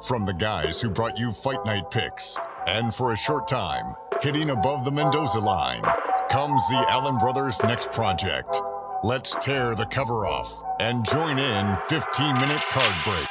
From the guys who brought you Fight Night picks, and for a short time, hitting above the Mendoza line, comes the Allen Brothers' next project. Let's tear the cover off and join in 15-minute card break.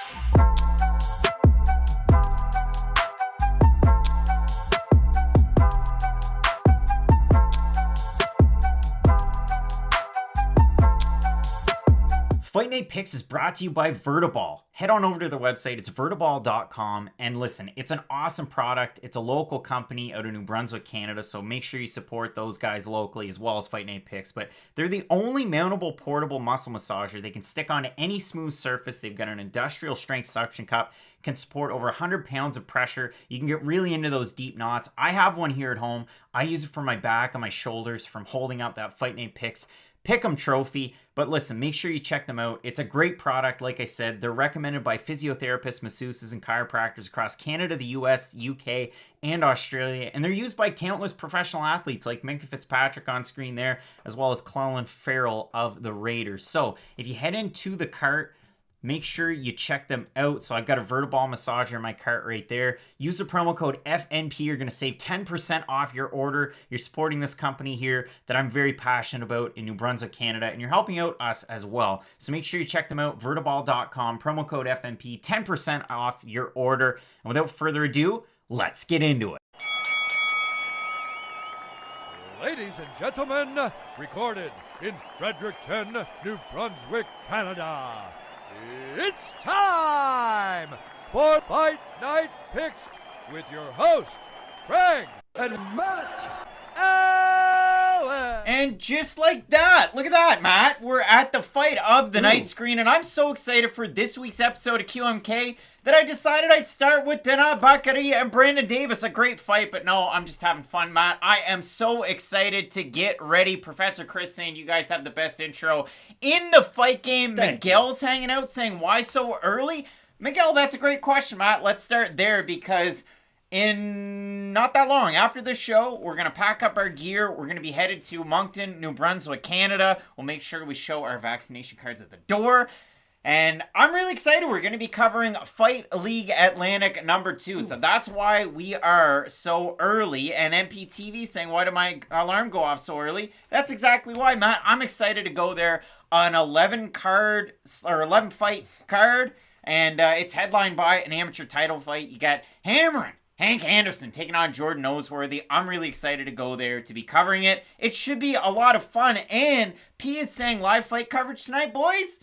Fight Night Picks is brought to you by Vertiball. Head on over to their website. It's vertiball.com. And listen, it's an awesome product. It's a local company out of New Brunswick, Canada. So make sure you support those guys locally as well as Fight Night Picks. But they're the only mountable portable muscle massager. They can stick onto any smooth surface. They've got an industrial strength suction cup. Can support over 100 pounds of pressure. You can get really into those deep knots. I have one here at home. I use it for my back and my shoulders from holding up that Fight Night Picks Pick'em trophy. But listen, make sure you check them out. It's a great product. Like I said, they're recommended by physiotherapists, masseuses, and chiropractors across Canada, the US, UK, and Australia. And they're used by countless professional athletes like Minka Fitzpatrick on screen there, as well as Clellan Farrell of the Raiders. So if you head into the cart, make sure you check them out. So I've got a Vertiball massager in my cart right there. Use the promo code FNP. You're going to save 10% off your order. You're supporting this company here that I'm very passionate about in New Brunswick, Canada, and you're helping out us as well. So make sure you check them out, vertiball.com, promo code FNP, 10% off your order. And without further ado, let's get into it. Ladies and gentlemen, recorded in Fredericton, New Brunswick, Canada. It's time for Fight Night Picks with your host, Craig and Matt Allen. And just like that, look at that, Matt. We're at the Fight of the Night screen, and I'm so excited for this week's episode of QMK that I decided I'd start with Danaa, Batgerel, and Brandon Davis. A great fight, but no, I'm just having fun, Matt. I am so excited to get ready. Professor Chris saying you guys have the best intro in the fight game. Miguel's hanging out saying, why so early? Miguel, that's a great question, Matt. Let's start there because in not that long after this show, we're going to pack up our gear. We're going to be headed to Moncton, New Brunswick, Canada. We'll make sure we show our vaccination cards at the door. And I'm really excited. We're going to be covering Fight League Atlantic number 2. So that's why we are so early. And MPTV saying, why did my alarm go off so early? That's exactly why, Matt. I'm excited to go there. An 11 fight card. And it's headlined by an amateur title fight. You got hammering Hank Anderson taking on Jordan Noseworthy. I'm really excited to go there to be covering it. It should be a lot of fun. And P is saying live fight coverage tonight, boys.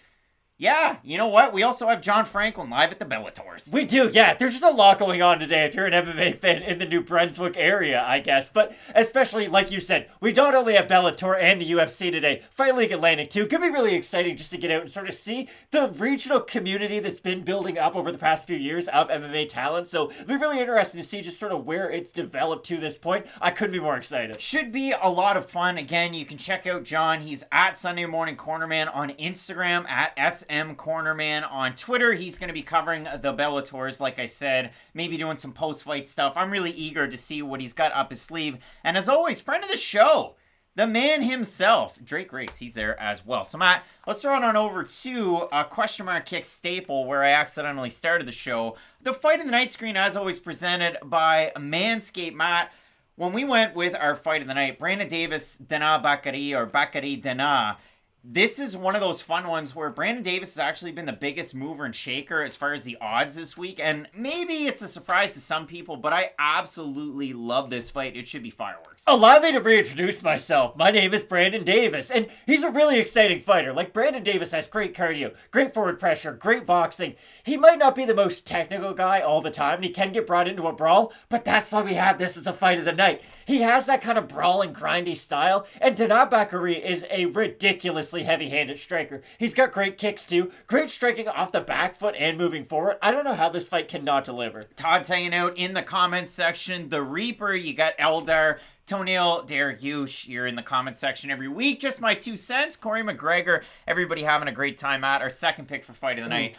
Yeah, you know what? We also have John Franklin live at the Bellators. We do, yeah. There's just a lot going on today if you're an MMA fan in the New Brunswick area, I guess. But especially, like you said, we don't only have Bellator and the UFC today. Fight League Atlantic, too. Could be really exciting just to get out and sort of see the regional community that's been building up over the past few years of MMA talent. So it'll be really interesting to see just sort of where it's developed to this point. I couldn't be more excited. Should be a lot of fun. Again, you can check out John. He's at Sunday Morning Cornerman on Instagram, at SM Cornerman on Twitter. He's going to be covering the Bellators, like I said, maybe doing some post-fight stuff. I'm really eager to see what he's got up his sleeve. And as always, friend of the show, the man himself, Drake Rakes, he's there as well. So Matt, let's throw it on over to a question mark kick staple where I accidentally started the show. The Fight of the Night screen, as always, presented by Manscaped. Matt, when we went with our Fight of the Night, Brandon Davis, Danaa, Batgerel, or Batgerel, Danaa, this is one of those fun ones where Brandon Davis has actually been the biggest mover and shaker as far as the odds this week. And maybe it's a surprise to some people, but I absolutely love this fight. It should be fireworks. Allow me to reintroduce myself. My name is Brandon Davis, and he's a really exciting fighter. Like, Brandon Davis has great cardio, great forward pressure, great boxing. He might not be the most technical guy all the time, and he can get brought into a brawl, but that's why we have this as a fight of the night. He has that kind of brawling, grindy style, and Danaa Batgerel is a ridiculously heavy-handed striker. He's got great kicks too, great striking off the back foot and moving forward. I don't know how this fight cannot deliver. Todd's hanging out in the comments section. The Reaper, you got Eldar, Tonil, Derek Yush, you're in the comment section every week. Just my 2 cents. Corey McGregor, everybody having a great time at our second pick for Fight of the Night.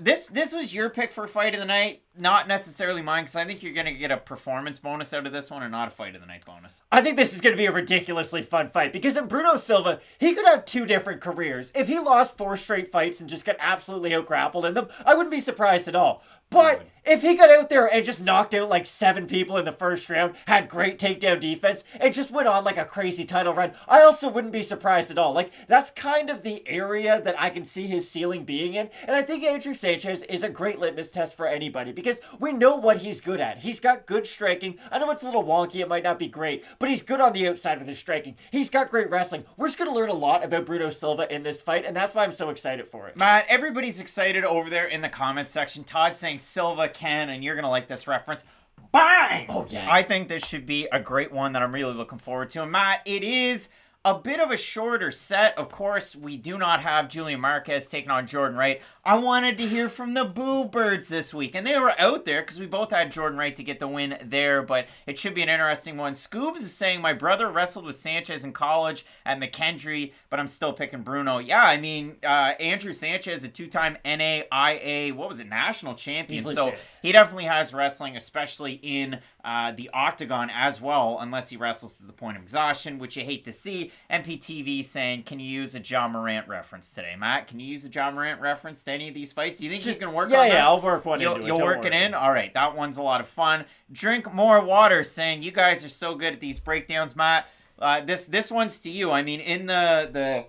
This was your pick for Fight of the Night. not necessarily mine, because I think you're going to get a performance bonus out of this one and not a fight of the night bonus. I think this is going to be a ridiculously fun fight because in Bruno Silva, he could have 2 different careers. If he lost 4 straight fights and just got absolutely outgrappled in them, I wouldn't be surprised at all. But if he got out there and just knocked out like 7 people in the first round, had great takedown defense, and just went on like a crazy title run, I also wouldn't be surprised at all. Like, that's kind of the area that I can see his ceiling being in. And I think Andrew Sanchez is a great litmus test for anybody because we know what he's good at. He's got good striking. I know it's a little wonky, it might not be great, but he's good on the outside with his striking. He's got great wrestling. We're just going to learn a lot about Bruno Silva in this fight, and that's why I'm so excited for it. Matt, everybody's excited over there in the comments section. Todd saying Silva can, and you're going to like this reference. Bang! Oh, yeah. I think this should be a great one that I'm really looking forward to. And Matt, it is a bit of a shorter set. Of course, we do not have Julian Marquez taking on Jordan Wright. I wanted to hear from the Boo Birds this week, and they were out there because we both had Jordan Wright to get the win there, but it should be an interesting one. Scoobs is saying, my brother wrestled with Sanchez in college at McKendree, but I'm still picking Bruno. Yeah, I mean, Andrew Sanchez, a 2-time NAIA, national champion, so he definitely has wrestling, especially in the octagon as well, unless he wrestles to the point of exhaustion, which you hate to see. MPTV saying, can you use a John Morant reference today? Matt, can you use a John Morant reference to any of these fights? Do you think you can work on that? Yeah, I'll work one into it. You'll work it in? All right, that one's a lot of fun. Drink more water saying, you guys are so good at these breakdowns, Matt. This one's to you. I mean, in the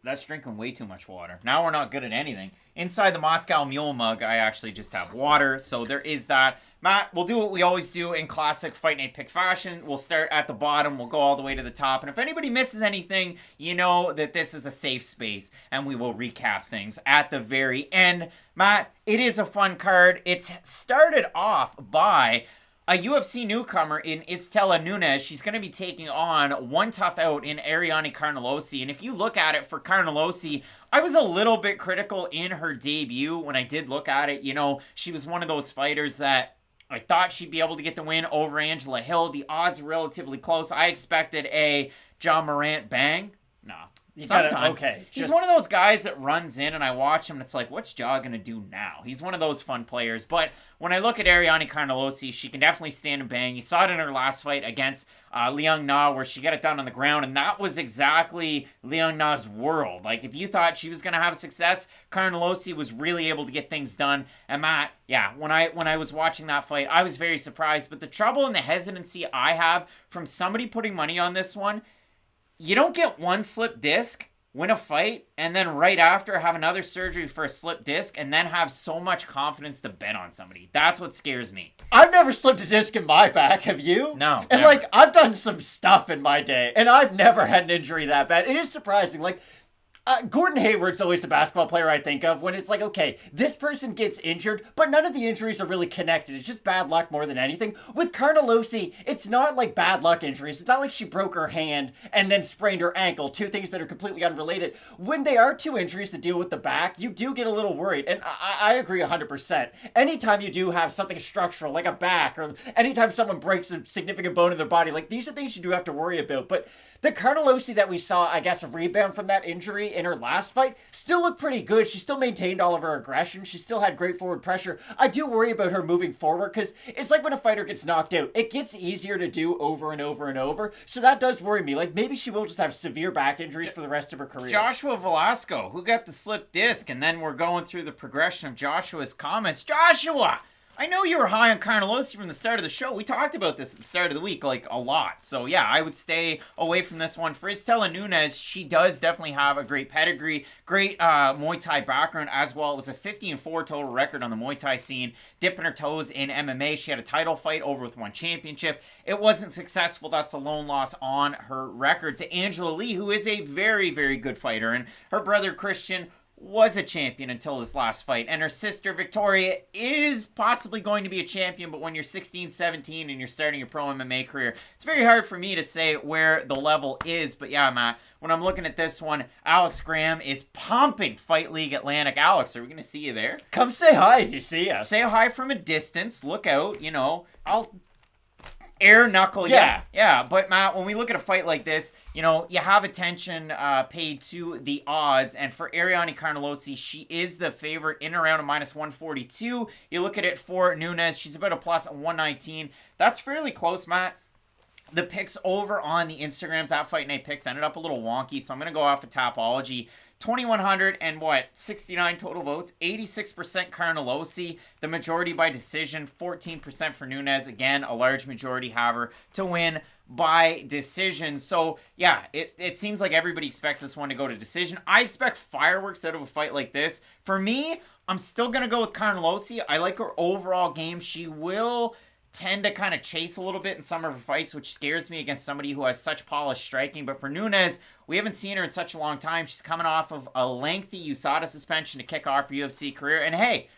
that's drinking way too much water. Now we're not good at anything. Inside the Moscow Mule mug, I actually just have water, so there is that. Matt, we'll do what we always do in classic Fight Night Pick fashion. We'll start at the bottom, we'll go all the way to the top, and if anybody misses anything, you know that this is a safe space, and we will recap things at the very end. Matt, it is a fun card. It's started off by a UFC newcomer in Istela Nunes. She's going to be taking on one tough out in Ariane Carnelossi. And if you look at it for Carnelossi, I was a little bit critical in her debut when I did look at it. You know, she was one of those fighters that I thought she'd be able to get the win over Angela Hill. The odds were relatively close. I expected a John Morant bang. No. Sometimes. He's one of those guys that runs in and I watch him and it's like, what's Ja going to do now? He's one of those fun players. But when I look at Ariane Carnelossi, she can definitely stand and bang. You saw it in her last fight against Liang Na where she got it done on the ground. And that was exactly Liang Na's world. Like, if you thought she was going to have success, Carnelossi was really able to get things done. And Matt, yeah, when I was watching that fight, I was very surprised. But the trouble and the hesitancy I have from somebody putting money on this one, you don't get one slip disc, win a fight, and then right after have another surgery for a slip disc, and then have so much confidence to bet on somebody. That's what scares me. I've never slipped a disc in my back, have you? No. And never. I've done some stuff in my day, and I've never had an injury that bad. It is surprising. Gordon Hayward's always the basketball player I think of when it's like, okay, this person gets injured, but none of the injuries are really connected. It's just bad luck more than anything. With Carnelossi, it's not like bad luck injuries. It's not like she broke her hand and then sprained her ankle, 2 things that are completely unrelated. When they are 2 injuries that deal with the back, you do get a little worried, and I agree 100%. Anytime you do have something structural, like a back, or anytime someone breaks a significant bone in their body, like these are things you do have to worry about, but the Carnelossi that we saw, I guess, a rebound from that injury in her last fight, still looked pretty good. She still maintained all of her aggression. She still had great forward pressure. I do worry about her moving forward because it's like when a fighter gets knocked out. It gets easier to do over and over and over. So that does worry me. Like, maybe she will just have severe back injuries for the rest of her career. Joshua Velasco, who got the slip disc, and then we're going through the progression of Joshua's comments. Joshua! I know you were high on Carnelossi from the start of the show. We talked about this at the start of the week, like, a lot. So, yeah, I would stay away from this one. For Istela Nunes, she does definitely have a great pedigree, great Muay Thai background as well. It was a 50-4 total record on the Muay Thai scene, dipping her toes in MMA. She had a title fight over with one championship. It wasn't successful. That's a lone loss on her record to Angela Lee, who is a very, very good fighter. And her brother, Christian, was a champion until his last fight. And her sister, Victoria, is possibly going to be a champion, but when you're 16, 17, and you're starting your pro MMA career, it's very hard for me to say where the level is. But yeah, Matt, when I'm looking at this one, Alex Graham is pumping Fight League Atlantic. Alex, are we going to see you there? Come say hi if you see us. Say hi from a distance. Look out, you know. Air knuckle, yeah. But Matt, when we look at a fight like this, you have attention paid to the odds. And for Ariane Carnelossi, she is the favorite in around a -142. You look at it for Nunes, she's about a +119. That's fairly close, Matt. The picks over on the Instagrams at Fight Night Picks ended up a little wonky, so I'm going to go off of Tapology. 2,100 and 69 total votes, 86% Carnelossi, the majority by decision, 14% for Nunes. Again, a large majority have her to win by decision. So, yeah, it seems like everybody expects this one to go to decision. I expect fireworks out of a fight like this. For me, I'm still going to go with Carnelossi. I like her overall game. She will tend to kind of chase a little bit in some of her fights, which scares me against somebody who has such polished striking. But for Nunes, we haven't seen her in such a long time. She's coming off of a lengthy USADA suspension to kick off her UFC career. And hey,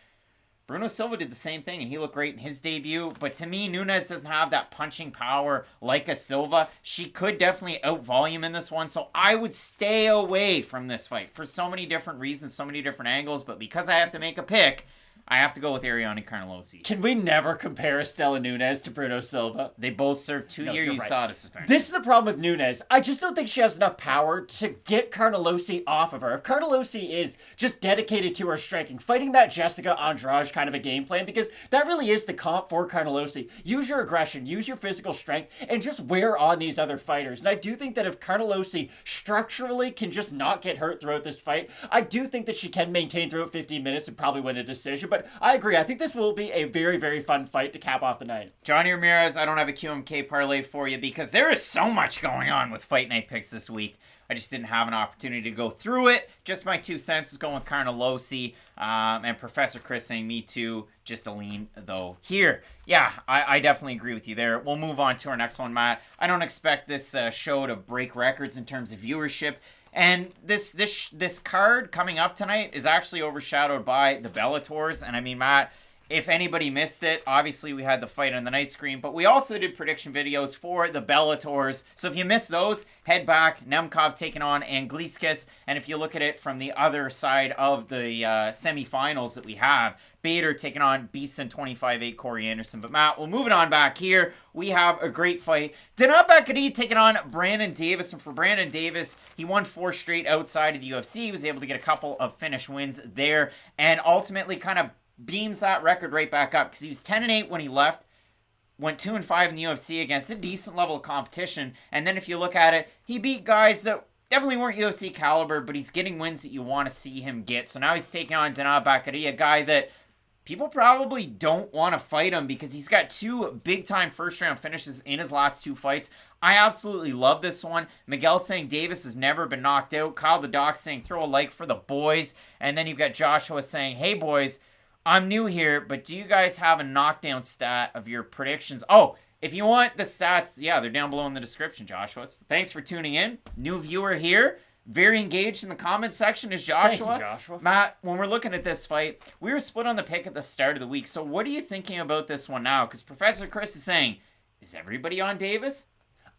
Bruno Silva did the same thing, and he looked great in his debut. But to me, Nunes doesn't have that punching power like a Silva. She could definitely out-volume in this one, so I would stay away from this fight for so many different reasons, so many different angles. But because I have to make a pick, I have to go with Ariane Carnelossi. Can we never compare Istela Nunes to Bruno Silva? They both served 2-year USADA suspension. This is the problem with Nunes. I just don't think she has enough power to get Carnelossi off of her. If Carnelossi is just dedicated to her striking, fighting that Jessica Andrade kind of a game plan, because that really is the comp for Carnelossi. Use your aggression, use your physical strength, and just wear on these other fighters. And I do think that if Carnelossi structurally can just not get hurt throughout this fight, I do think that she can maintain throughout 15 minutes and probably win a decision. But I agree. I think this will be a very, very fun fight to cap off the night. Johnny Ramirez, I don't have a QMK parlay for you because there is so much going on with Fight Night Picks this week. I just didn't have an opportunity to go through it. Just my 2 cents is going with Carnelossi, and Professor Chris saying me too. Just a lean, though, here. Yeah, I definitely agree with you there. We'll move on to our next one, Matt. I don't expect this show to break records in terms of viewership. And this card coming up tonight is actually overshadowed by the Bellators. And I mean, Matt, if anybody missed it, obviously we had the fight on the night screen, but we also did prediction videos for the Bellators. So if you missed those, head back. Nemkov taking on Angliskis. And if you look at it from the other side of the semifinals that we have, Bader taking on Beeston 25-8 Corey Anderson. But Matt, we'll move it on back here. We have a great fight. Danaa taking on Brandon Davis. And for Brandon Davis, he won 4 straight outside of the UFC. He was able to get a couple of finish wins there. And ultimately kind of beams that record right back up. Because he was 10-8 when he left. Went 2-5 in the UFC against a decent level of competition. And then if you look at it, he beat guys that definitely weren't UFC caliber, but he's getting wins that you want to see him get. So now he's taking on Danaa, a guy that people probably don't want to fight him because he's got 2 big-time first-round finishes in his last 2 fights. I absolutely love this one. Miguel saying Davis has never been knocked out. Kyle the Doc saying throw a like for the boys. And then you've got Joshua saying, hey, boys, I'm new here, but do you guys have a knockdown stat of your predictions? Oh, if you want the stats, yeah, they're down below in the description, Joshua. So thanks for tuning in. New viewer here. Very engaged in the comment section is Joshua. Thank you, Joshua. Matt, when we're looking at this fight, we were split on the pick at the start of the week. So what are you thinking about this one now? Because Professor Chris is saying, is everybody on Davis?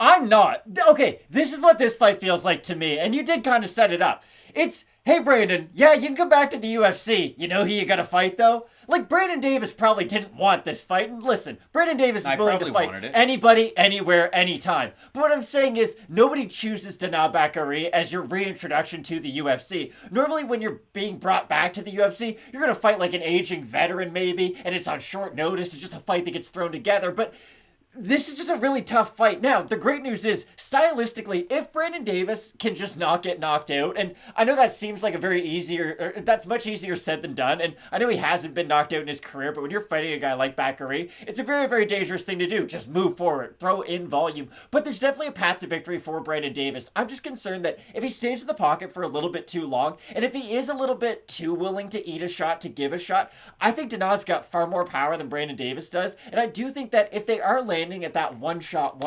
I'm not. Okay, this is what this fight feels like to me, and you did kind of set it up. It's, hey, Brandon, yeah, you can come back to the UFC. You know who you gotta fight, though? Like, Brandon Davis probably didn't want this fight. And listen, Brandon Davis is willing to fight anybody, anywhere, anytime. But what I'm saying is, nobody chooses Danaa as your reintroduction to the UFC. Normally, when you're being brought back to the UFC, you're gonna fight like an aging veteran, maybe, and it's on short notice. It's just a fight that gets thrown together. But this is just a really tough fight. Now, the great news is, stylistically, if Brandon Davis can just not get knocked out, and I know that seems like that's much easier said than done, and I know he hasn't been knocked out in his career, but when you're fighting a guy like Bakary, it's a very, very dangerous thing to do. Just move forward, throw in volume. But there's definitely a path to victory for Brandon Davis. I'm just concerned that if he stays in the pocket for a little bit too long, and if he is a little bit too willing to eat a shot, to give a shot, I think Danaa's got far more power than Brandon Davis does, and I do think that if they are landing at that one shot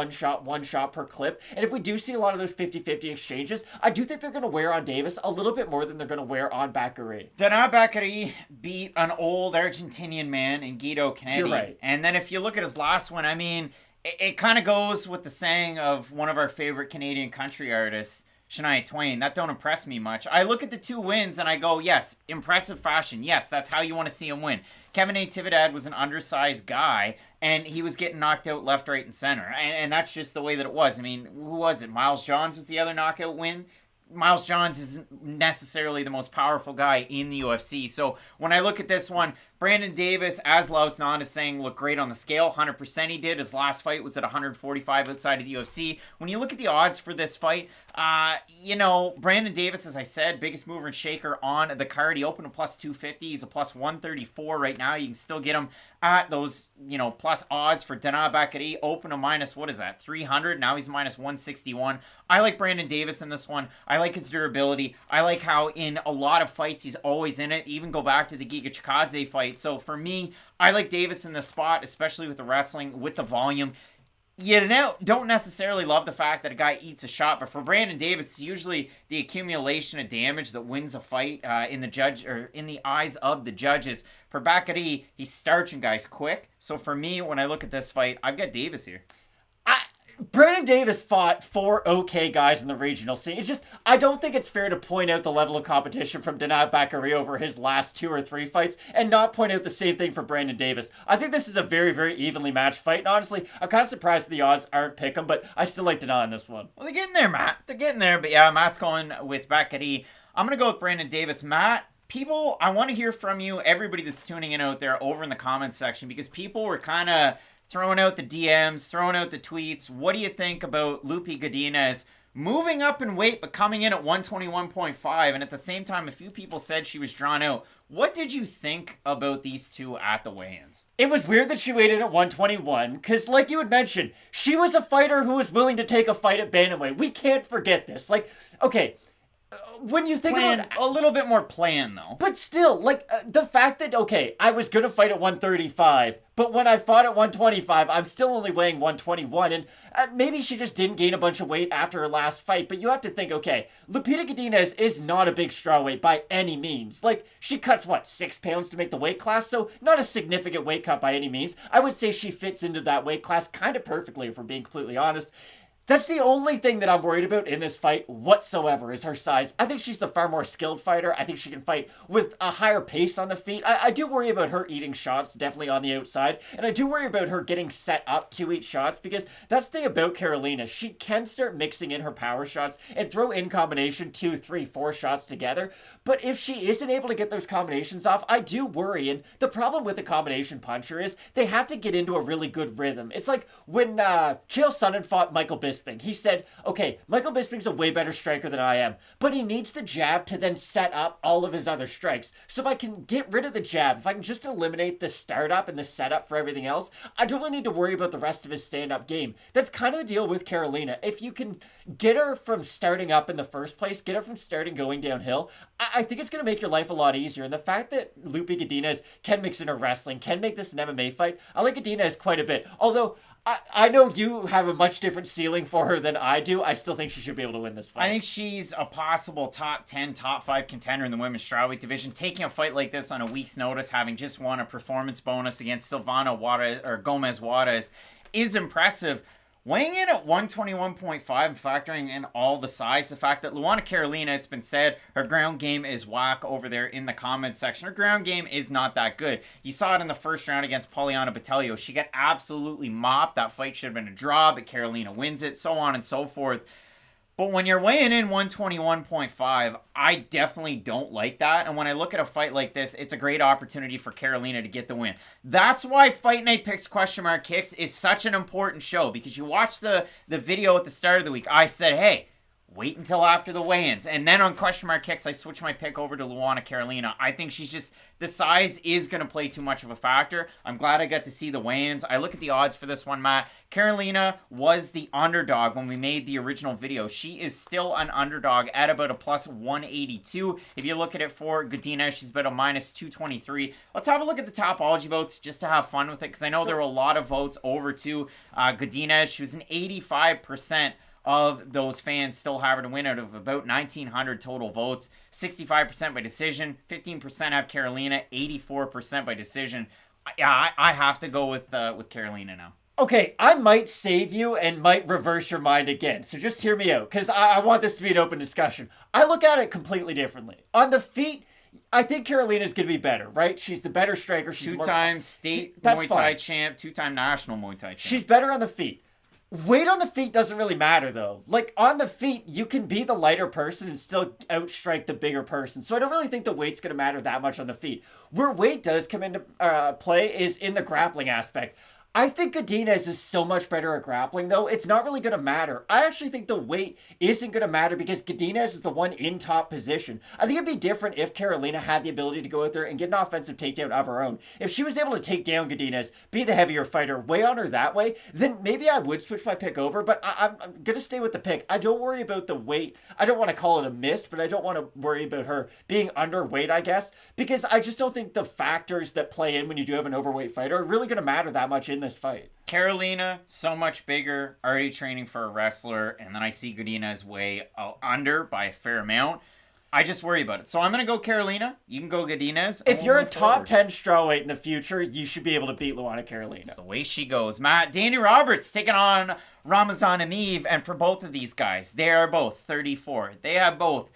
per clip, and if we do see a lot of those 50-50 exchanges, I do think they're going to wear on Davis a little bit more than they're going to wear on Bakary. Danaa beat an old Argentinian man in Guido Canetti. You're right. And then if you look at his last one, I mean, it kind of goes with the saying of one of our favorite Canadian country artists, Shania Twain. That don't impress me much. I look at the 2 wins and I go, yes, impressive fashion. Yes, that's how you want to see him win. Kevin Natividad was an undersized guy, and he was getting knocked out left, right, and center. And that's just the way that it was. I mean, who was it? Miles Johns was the other knockout win. Miles Johns isn't necessarily the most powerful guy in the UFC. So when I look at this one, Brandon Davis, as Lausnan is saying, looked great on the scale. 100% he did. His last fight was at 145 outside of the UFC. When you look at the odds for this fight, Brandon Davis, as I said, biggest mover and shaker on the card. He opened a plus 250. He's a plus 134 right now. You can still get him at those, plus odds for Danaa Bakary. Open a minus, 300. Now he's minus 161. I like Brandon Davis in this one. I like his durability. I like how in a lot of fights he's always in it. Even go back to the Giga Chikadze fight. So for me, I like Davis in this spot, especially with the wrestling, with the volume. You don't necessarily love the fact that a guy eats a shot, but for Brandon Davis, it's usually the accumulation of damage that wins a fight in the eyes of the judges. For Bakary, he's starching guys quick. So for me, when I look at this fight, I've got Davis here. Brandon Davis fought 4 okay guys in the regional scene. It's just, I don't think it's fair to point out the level of competition from Danaa Bakary over his last 2 or 3 fights and not point out the same thing for Brandon Davis. I think this is a very, very evenly matched fight. And honestly, I'm kind of surprised the odds aren't pick'em, but I still like Danaa in this one. Well, they're getting there, Matt. They're getting there. But yeah, Matt's going with Bakary. I'm going to go with Brandon Davis. Matt, people, I want to hear from you, everybody that's tuning in out there over in the comments section, because people were kind of throwing out the DMs, throwing out the tweets. What do you think about Godinez moving up in weight but coming in at 121.5? And at the same time, a few people said she was drawn out. What did you think about these two at the weigh-ins? It was weird that she weighed in at 121, because like you had mentioned, she was a fighter who was willing to take a fight at bantamweight. We can't forget this. Okay, when you think about a little bit more plan, though. But still, the fact that, I was going to fight at 135, but when I fought at 125, I'm still only weighing 121, and maybe she just didn't gain a bunch of weight after her last fight, but you have to think, Lupita Godinez is not a big strawweight by any means. She cuts, 6 pounds to make the weight class, so not a significant weight cut by any means. I would say she fits into that weight class kind of perfectly, if we're being completely honest. That's the only thing that I'm worried about in this fight whatsoever is her size. I think she's the far more skilled fighter. I think she can fight with a higher pace on the feet. I do worry about her eating shots, definitely on the outside. And I do worry about her getting set up to eat shots because that's the thing about Carolina. She can start mixing in her power shots and throw in combination 2, 3, 4 shots together. But if she isn't able to get those combinations off, I do worry. And the problem with a combination puncher is they have to get into a really good rhythm. It's like when Chael Sonnen fought Michael Bisping. He said, Michael Bisping's a way better striker than I am, but he needs the jab to then set up all of his other strikes. So if I can get rid of the jab, if I can just eliminate the startup and the setup for everything else, I don't really need to worry about the rest of his stand-up game. That's kind of the deal with Carolina. If you can get her from starting up in the first place, get her from starting going downhill, I think it's going to make your life a lot easier. And the fact that Lupita Godinez can mix in her wrestling, can make this an MMA fight, I like Godinez quite a bit. Although I know you have a much different ceiling for her than I do. I still think she should be able to win this fight. I think she's a possible top 10, top 5 contender in the women's strawweight division. Taking a fight like this on a week's notice, having just won a performance bonus against Silvana Gomez Juarez is impressive. Weighing in at 121.5, factoring in all the size, the fact that Luana Carolina, it's been said, her ground game is whack over there in the comments section. Her ground game is not that good. You saw it in the first round against Poliana Botelho. She got absolutely mopped. That fight should have been a draw, but Carolina wins it, so on and so forth. But when you're weighing in 121.5, I definitely don't like that. And when I look at a fight like this, it's a great opportunity for Carolina to get the win. That's why Fight Night Picks Kicks is such an important show. Because you watch the video at the start of the week, I said, hey, wait until after the weigh-ins. And then on Kicks, I switch my pick over to Luana Carolina. I think she's just, the size is going to play too much of a factor. I'm glad I got to see the weigh-ins. I look at the odds for this one, Matt. Carolina was the underdog when we made the original video. She is still an underdog at about a plus 182. If you look at it for Godinez, she's about a minus 223. Let's have a look at the Topology votes just to have fun with it, because I know there were a lot of votes over to Godinez. She was an 85% of those fans still have her to win out of about 1,900 total votes. 65% by decision, 15% have Carolina, 84% by decision. Yeah, I have to go with Carolina now. Okay, I might save you and might reverse your mind again. So just hear me out, because I want this to be an open discussion. I look at it completely differently. On the feet, I think Carolina's going to be better, right? She's the better striker. She's two-time state That's Muay Thai fine. champ, two-time national Muay Thai champ. She's better on the feet. Weight on the feet doesn't really matter, though. Like, on the feet, you can be the lighter person and still outstrike the bigger person. So I don't really think the weight's going to matter that much on the feet. Where weight does come into play is in the grappling aspect. I think Godinez is so much better at grappling, though. It's not really going to matter. I actually think the weight isn't going to matter because Godinez is the one in top position. I think it'd be different if Carolina had the ability to go out there and get an offensive takedown of her own. If she was able to take down Godinez, be the heavier fighter, weigh on her that way, then maybe I would switch my pick over, but I'm going to stay with the pick. I don't worry about the weight. I don't want to call it a miss, but I don't want to worry about her being underweight, I guess, because I just don't think the factors that play in when you do have an overweight fighter are really going to matter that much in this fight. Carolina, so much bigger, already training for a wrestler, and then I see Godinez way under by a fair amount. I just worry about it. So I'm going to go Carolina. You can go Godinez. If you're a top 10 strawweight in the future, you should be able to beat Luana Carolina. That's the way she goes. Matt, Danny Roberts taking on Ramazan Emeev, and for both of these guys, they are both 34. They have both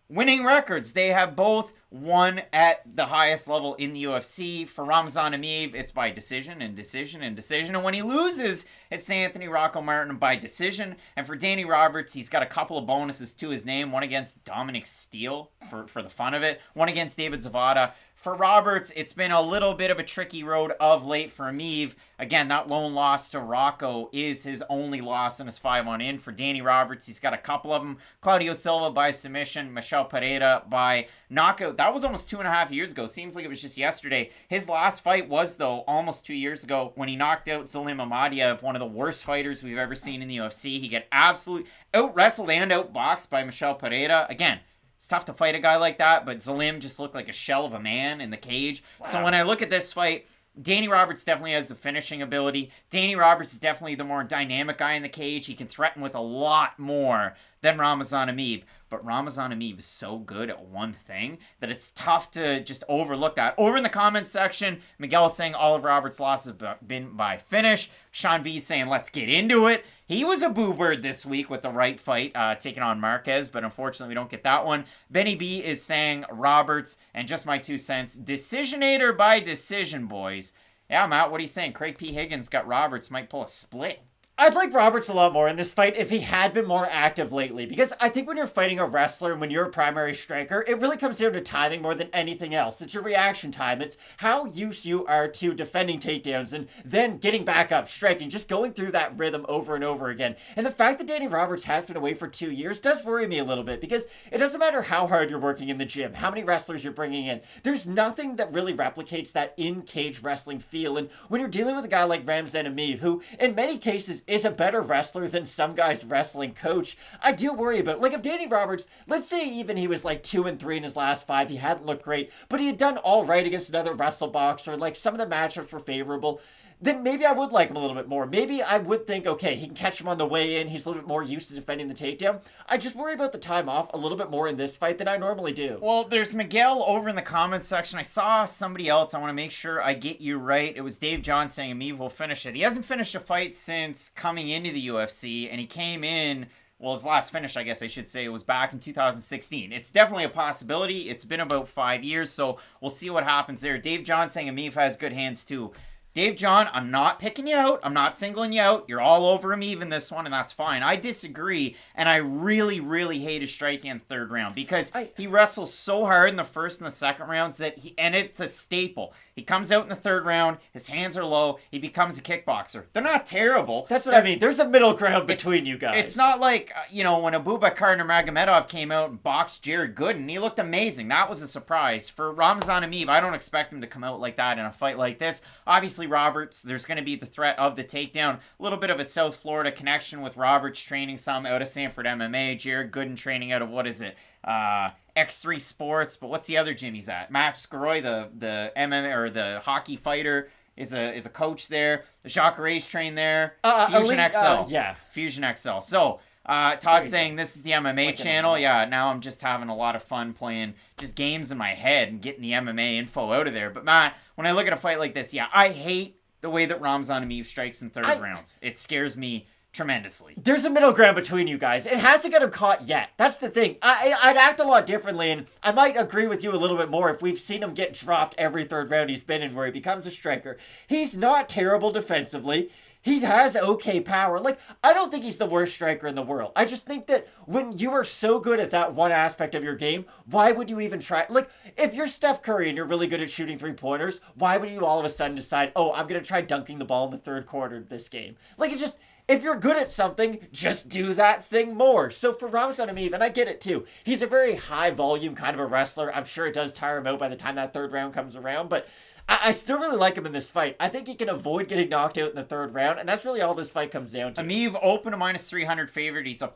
winning records. They have both won at the highest level in the UFC. For Ramazan Emeev, it's by decision and decision and decision. And when he loses, it's Anthony Rocco Martin by decision. And for Danny Roberts, he's got a couple of bonuses to his name. One against Dominic Steele for the fun of it. One against David Zavada. For Roberts, it's been a little bit of a tricky road of late for Emeev. Again, that lone loss to Rocco is his only loss in his 5-on-in. For Danny Roberts, he's got a couple of them. Claudio Silva by submission. Michel Pereira by knockout. That was almost 2.5 years ago. Seems like it was just yesterday. His last fight was, though, almost 2 years ago when he knocked out Zalim Amadiev, one of the worst fighters we've ever seen in the UFC. He got absolutely out-wrestled and out-boxed by Michel Pereira. Again, it's tough to fight a guy like that, but Zalim just looked like a shell of a man in the cage. Wow. So when I look at this fight, Danny Roberts definitely has the finishing ability. Danny Roberts is definitely the more dynamic guy in the cage. He can threaten with a lot more than Ramazan Emeev. But Ramazan Emeev is so good at one thing that it's tough to just overlook that. Over in the comments section, Miguel is saying all of Roberts' losses have been by finish. Sean V saying let's get into it. He was a boo bird this week with the right fight, taking on Marquez, but unfortunately we don't get that one. Benny B is saying Roberts, and just my 2 cents, decisionator by decision, boys. Yeah, Matt, what are you saying? Craig P. Higgins got Roberts, might pull a split. I'd like Roberts a lot more in this fight if he had been more active lately, because I think when you're fighting a wrestler and when you're a primary striker, it really comes down to timing more than anything else. It's your reaction time. It's how used you are to defending takedowns and then getting back up, striking, just going through that rhythm over and over again. And the fact that Danny Roberts has been away for 2 years does worry me a little bit, because it doesn't matter how hard you're working in the gym, how many wrestlers you're bringing in. There's nothing that really replicates that in-cage wrestling feel. And when you're dealing with a guy like Ramazan Emeev, who in many cases is a better wrestler than some guy's wrestling coach, I do worry about it. Like if Danny Roberts, let's say even he was like 2-3 in his last 5, he hadn't looked great, but he had done all right against another wrestle boxer, like some of the matchups were favorable, then maybe I would like him a little bit more. Maybe I would think, okay, he can catch him on the way in. He's a little bit more used to defending the takedown. I just worry about the time off a little bit more in this fight than I normally do. Well, there's Miguel over in the comments section. I saw somebody else. I want to make sure I get you right. It was Dave John saying Emeev will finish it. He hasn't finished a fight since coming into the UFC, and he came in, well, his last finish, I guess I should say, was back in 2016. It's definitely a possibility. It's been about 5 years, so we'll see what happens there. Dave John saying Emeev has good hands too. Dave John, I'm not picking you out. I'm not singling you out. You're all over him even this one, and that's fine. I disagree, and I really, really hate his striking in the third round because he wrestles so hard in the first and the second rounds and it's a staple. He comes out in the third round, his hands are low, he becomes a kickboxer. They're not terrible. That's what I mean. There's a middle ground between you guys. It's not like, when Abubakar Nurmagomedov came out and boxed Jared Gooden, he looked amazing. That was a surprise. For Ramazan Emeev, I don't expect him to come out like that in a fight like this. Obviously, Roberts, there's going to be the threat of the takedown. A little bit of a South Florida connection with Roberts training some out of Sanford MMA. Jared Gooden training out of, what is it? X3 Sports, but what's the other gym he's at? Max Garoy, the MMA or the hockey fighter, is a coach there. Jacques Ray's trained there. Fusion XL. Fusion XL. So, Todd saying this is the MMA channel. Yeah, now I'm just having a lot of fun playing just games in my head and getting the MMA info out of there. But Matt, when I look at a fight like this, I hate the way that Ramazan Emeev strikes in third rounds. It scares me tremendously. There's a middle ground between you guys. It hasn't got him caught yet. That's the thing. I'd act a lot differently, and I might agree with you a little bit more if we've seen him get dropped every third round he's been in where he becomes a striker. He's not terrible defensively. He has okay power. Like, I don't think he's the worst striker in the world. I just think that when you are so good at that one aspect of your game, why would you even try? Like, if you're Steph Curry and you're really good at shooting three-pointers, why would you all of a sudden decide, oh, I'm going to try dunking the ball in the third quarter of this game? Like, it just... If you're good at something, just do that thing more. So for Ramazan Emeev, and I get it too, he's a very high volume kind of a wrestler. I'm sure it does tire him out by the time that third round comes around, but I still really like him in this fight. I think he can avoid getting knocked out in the third round, and that's really all this fight comes down to. Emeev open a minus 300 favorite. He's a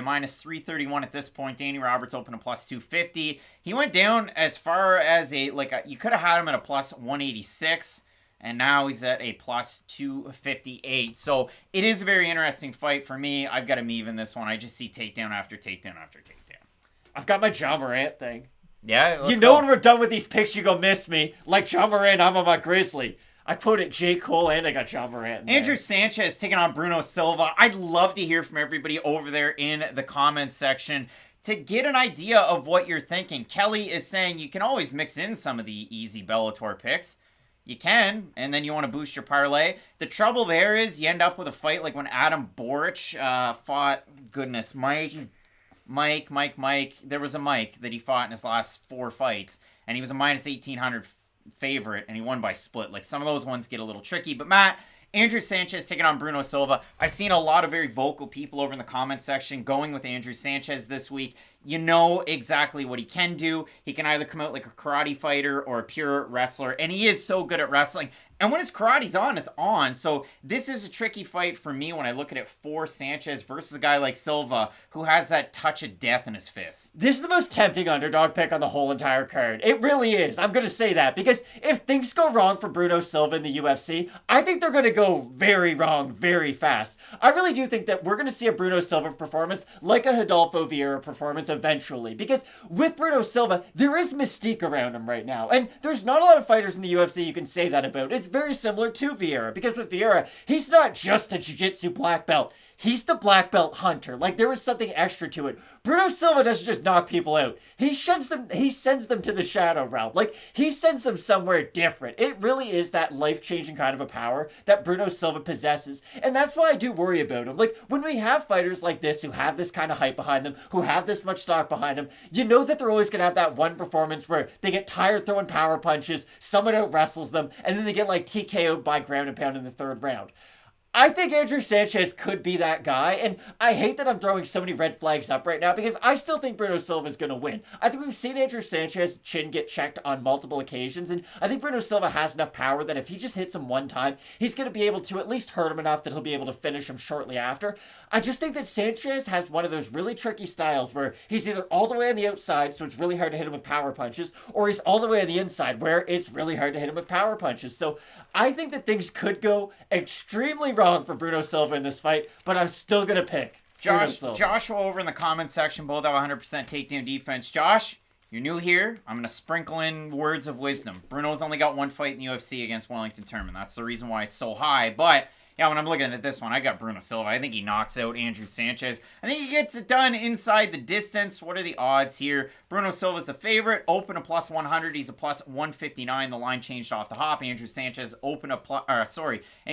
minus 331 at this point. Danny Roberts open a plus 250. He went down as far as you could have had him at a plus 186. And now he's at a plus 258. So it is a very interesting fight for me. I've got Emeev in this one. I just see takedown after takedown after takedown. I've got my John Morant thing. Yeah, let's You know go. when we're done with these picks, you go miss me. Like John Morant, I'm on my Grizzly. I quoted J. Cole and I got John Morant in there. Andrew Sanchez taking on Bruno Silva. I'd love to hear from everybody over there in the comments section to get an idea of what you're thinking. Kelly is saying you can always mix in some of the easy Bellator picks. You can, and then you want to boost your parlay. The trouble there is you end up with a fight like when Adam Boric fought, Mike. There was a Mike that he fought in his last 4 fights, and he was a minus 1,800 favorite, and he won by split. Like, some of those ones get a little tricky. But, Matt, Andrew Sanchez taking on Bruno Silva. I've seen a lot of very vocal people over in the comment section going with Andrew Sanchez this week. You know exactly what he can do. He can either come out like a karate fighter or a pure wrestler, and he is so good at wrestling. And when his karate's on, it's on. So this is a tricky fight for me when I look at it for Sanchez versus a guy like Silva who has that touch of death in his fist. This is the most tempting underdog pick on the whole entire card. It really is. I'm going to say that because if things go wrong for Bruno Silva in the UFC, I think they're going to go very wrong very fast. I really do think that we're going to see a Bruno Silva performance like a Rodolfo Vieira performance eventually, because with Bruno Silva, there is mystique around him right now. And there's not a lot of fighters in the UFC you can say that about. It's very similar to Vieira, because with Vieira, he's not just a jiu-jitsu black belt. He's the black belt hunter. Like, there was something extra to it. Bruno Silva doesn't just knock people out. He sends them to the shadow realm. Like, he sends them somewhere different. It really is that life-changing kind of a power that Bruno Silva possesses. And that's why I do worry about him. Like, when we have fighters like this who have this kind of hype behind them, who have this much stock behind them, you know that they're always going to have that one performance where they get tired throwing power punches, someone out-wrestles them, and then they get, like, TKO'd by ground and pound in the third round. I think Andrew Sanchez could be that guy, and I hate that I'm throwing so many red flags up right now because I still think Bruno Silva is going to win. I think we've seen Andrew Sanchez's chin get checked on multiple occasions, and I think Bruno Silva has enough power that if he just hits him one time, he's going to be able to at least hurt him enough that he'll be able to finish him shortly after. I just think that Sanchez has one of those really tricky styles where he's either all the way on the outside, so it's really hard to hit him with power punches, or he's all the way on the inside where it's really hard to hit him with power punches. So I think that things could go extremely wrong for Bruno Silva in this fight, but I'm still going to pick Joshua over in the comments section, both have 100% takedown defense. Josh, you're new here. I'm going to sprinkle in words of wisdom. Bruno's only got one fight in the UFC against Wellington Turman. That's the reason why it's so high. But yeah, when I'm looking at this one, I got Bruno Silva. I think he knocks out Andrew Sanchez. I think he gets it done inside the distance. What are the odds here? Bruno Silva's the favorite. Open a plus 100. He's a plus 159. The line changed off the hop. Andrew Sanchez open a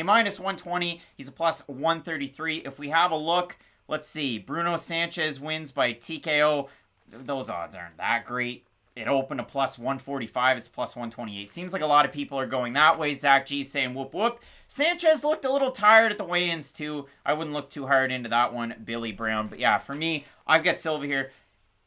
minus 120. He's a plus 133. If we have a look, let's see. Bruno Sanchez wins by TKO. Those odds aren't that great. It opened a plus 145. It's plus 128. Seems like a lot of people are going that way. Zach G saying whoop whoop. Sanchez looked a little tired at the weigh-ins too. I wouldn't look too hard into that one, Billy Brown. But yeah, for me, I've got Silva here.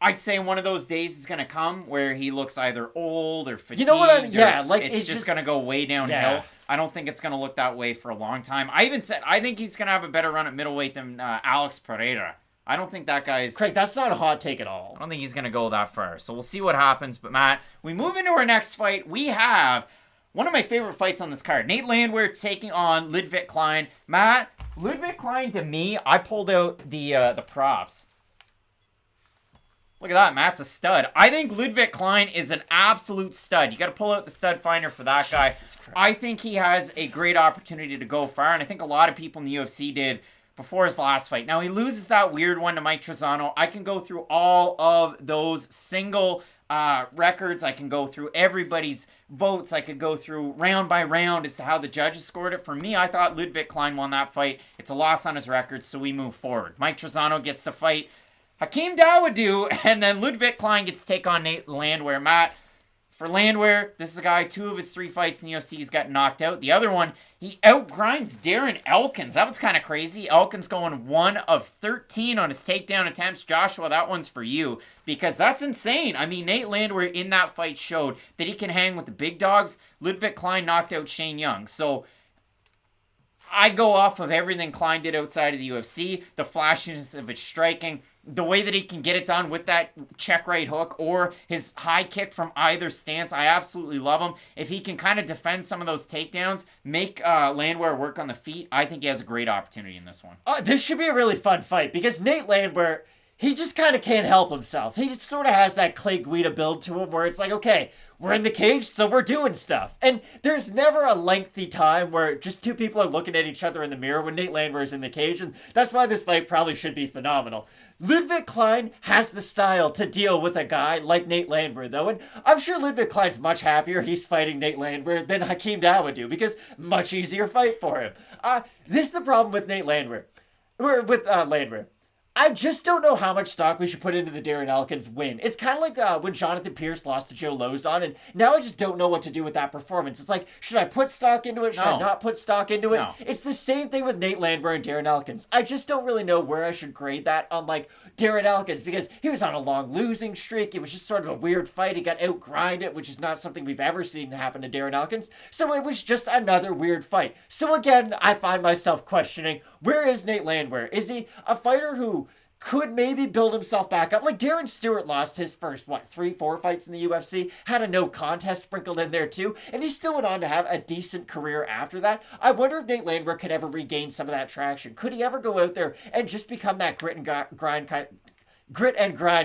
I'd say one of those days is going to come where he looks either old or fatigued. You know what I mean? Yeah, like it's just going to go way downhill. Yeah. I don't think it's going to look that way for a long time. I even said I think he's going to have a better run at middleweight than Alex Pereira. I don't think that guy's... Craig, that's not a hot take at all. I don't think he's going to go that far. So we'll see what happens. But, Matt, we move into our next fight. We have one of my favorite fights on this card. Nate Landwehr taking on Ludwig Klein. Matt, Ludwig Klein, to me, I pulled out the props. Look at that, Matt's a stud. I think Ludwig Klein is an absolute stud. You got to pull out the stud finder for that guy. I think he has a great opportunity to go far, and I think a lot of people in the UFC did before his last fight. Now, he loses that weird one to Mike Trizano. I can go through all of those single records. I can go through everybody's votes. I could go through round by round as to how the judges scored it. For me, I thought Ludwig Klein won that fight. It's a loss on his record, so we move forward. Mike Trizano gets to fight Hakeem Dawodu, and then Ludwig Klein gets to take on Nate Landwehr. Matt, for Landwehr, this is a guy, 2 of his 3 fights in the UFC, he's got knocked out. The other one, he outgrinds Darren Elkins. That was kind of crazy. Elkins going 1 of 13 on his takedown attempts. Joshua, that one's for you, because that's insane. I mean, Nate Landwehr in that fight showed that he can hang with the big dogs. Ludwig Klein knocked out Shane Young. So I go off of everything Klein did outside of the UFC, the flashiness of his striking, the way that he can get it done with that check right hook or his high kick from either stance. I absolutely love him. If he can kind of defend some of those takedowns, make Landwehr work on the feet, I think he has a great opportunity in this one. This should be a really fun fight because Nate Landwehr, he just kind of can't help himself. He just sort of has that Clay Guida build to him where it's like, okay, we're in the cage, so we're doing stuff. And there's never a lengthy time where just 2 people are looking at each other in the mirror when Nate Landwehr is in the cage, and that's why this fight probably should be phenomenal. Ludwig Klein has the style to deal with a guy like Nate Landwehr, though, and I'm sure Ludwig Klein's much happier he's fighting Nate Landwehr than Hakeem Dawodu, because much easier fight for him. This is the problem with Nate Landwehr. Landwehr. I just don't know how much stock we should put into the Darren Elkins win. It's kind of like when Jonathan Pierce lost to Joe Lozon, and now I just don't know what to do with that performance. It's like, should I put stock into it? Should I not put stock into it? No. It's the same thing with Nate Landwehr and Darren Elkins. I just don't really know where I should grade that on, like, Darren Elkins, because he was on a long losing streak. It was just sort of a weird fight. He got outgrinded, which is not something we've ever seen happen to Darren Elkins. So it was just another weird fight. So again, I find myself questioning, where is Nate Landwehr? Is he a fighter who could maybe build himself back up? Like Darren Stewart lost his first, 3-4 fights in the UFC, had a no contest sprinkled in there too, and he still went on to have a decent career after that. I wonder if Nate Landwehr could ever regain some of that traction. Could he ever go out there and just become that grit and grind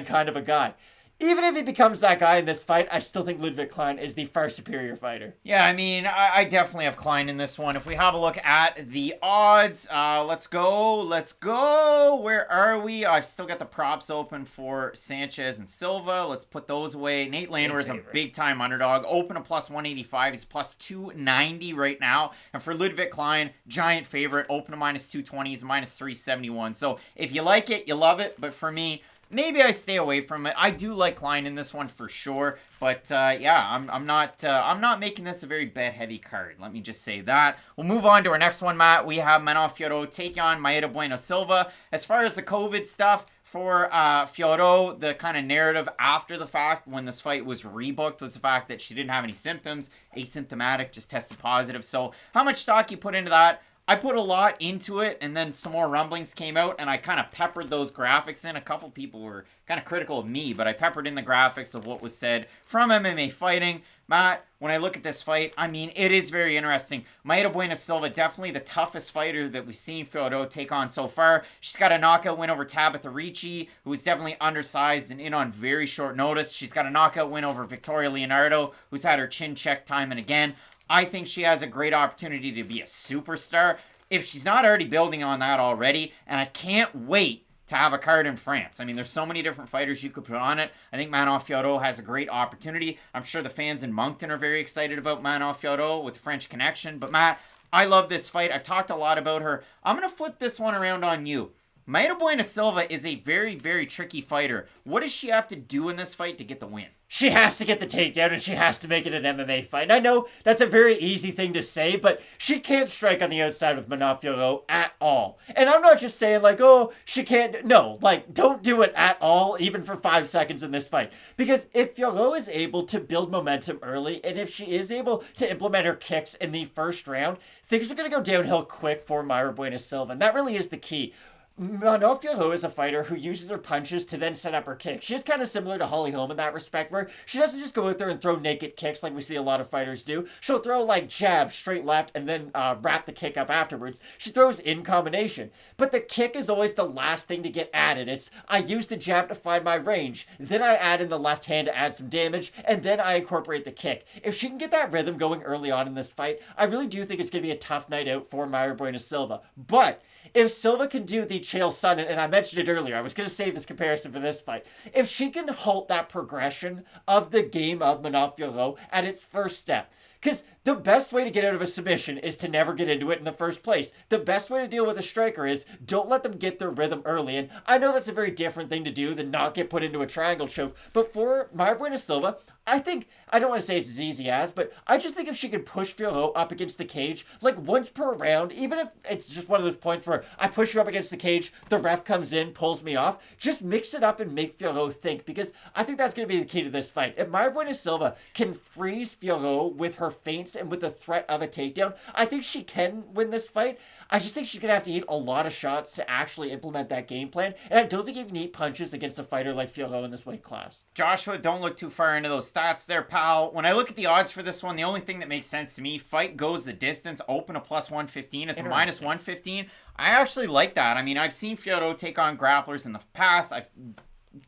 kind of a guy? Even if he becomes that guy in this fight, I still think Ludwig Klein is the far superior fighter. Yeah, I mean, I definitely have Klein in this one. If we have a look at the odds, let's go. Where are we? I've still got the props open for Sanchez and Silva. Let's put those away. Nate Landwehr is a big-time underdog. Open a plus 185. He's plus 290 right now. And for Ludwig Klein, giant favorite. Open a minus 220. He's minus 371. So if you like it, you love it. But for me, maybe I stay away from it. I do like Klein in this one for sure, but yeah, I'm not making this a very bet-heavy card. Let me just say that. We'll move on to our next one, Matt. We have Manon Fiorot take on Maeda Bueno Silva. As far as the COVID stuff for Fiorot, the kind of narrative after the fact when this fight was rebooked was the fact that she didn't have any symptoms, asymptomatic, just tested positive. So how much stock you put into that? I put a lot into it, and then some more rumblings came out, and I kind of peppered those graphics in. A couple people were kind of critical of me, but I peppered in the graphics of what was said from MMA Fighting. Matt, when I look at this fight, I mean, it is very interesting. Maeda Bueno Silva, definitely the toughest fighter that we've seen Fiorot take on so far. She's got a knockout win over Tabitha Ricci, who is definitely undersized and in on very short notice. She's got a knockout win over Victoria Leonardo, who's had her chin checked time and again. I think she has a great opportunity to be a superstar if she's not already building on that already, and I can't wait to have a card in France. I mean, there's so many different fighters you could put on it. I think Manon Fiorot has a great opportunity. I'm sure the fans in Moncton are very excited about Manon Fiorot with the French connection, but Matt, I love this fight. I've talked a lot about her. I'm going to flip this one around on you. Maeda Bueno Silva is a very, very tricky fighter. What does she have to do in this fight to get the win? She has to get the takedown, and she has to make it an MMA fight. And I know that's a very easy thing to say, but she can't strike on the outside with Manon Fiorot at all. And I'm not just saying, like, oh, she can't. No, like, don't do it at all, even for 5 seconds in this fight. Because if Fiorot is able to build momentum early, and if she is able to implement her kicks in the first round, things are going to go downhill quick for Maeda Bueno Silva. And that really is the key. Manon Fiorot is a fighter who uses her punches to then set up her kicks. She is kind of similar to Holly Holm in that respect, where she doesn't just go out there and throw naked kicks like we see a lot of fighters do. She'll throw like jab, straight left, and then wrap the kick up afterwards. She throws in combination. But the kick is always the last thing to get added. It's, I use the jab to find my range, then I add in the left hand to add some damage, and then I incorporate the kick. If she can get that rhythm going early on in this fight, I really do think it's going to be a tough night out for Mayra Bueno Silva. But if Silva can do the Chael Sonnen, and I mentioned it earlier, I was going to save this comparison for this fight. If she can halt that progression of the game of Manon Fiorot at its first step, because the best way to get out of a submission is to never get into it in the first place. The best way to deal with a striker is don't let them get their rhythm early. And I know that's a very different thing to do than not get put into a triangle choke. But for Mayra Bueno Silva, I think, I don't want to say it's as easy as, but I just think if she could push Fiorot up against the cage, like once per round, even if it's just one of those points where I push her up against the cage, the ref comes in, pulls me off, just mix it up and make Fiorot think, because I think that's going to be the key to this fight. If Mayra Bueno Silva can freeze Fiorot with her feints and with the threat of a takedown, I think she can win this fight. I just think she's going to have to eat a lot of shots to actually implement that game plan, and I don't think you can eat punches against a fighter like Fiorot in this weight class. Joshua, don't look too far into those stats there, pal. When I look at the odds for this one, the only thing that makes sense to me, fight goes the distance, open a plus 115, it's a minus 115. I actually like that. I mean, I've seen Fiorot take on grapplers in the past. I've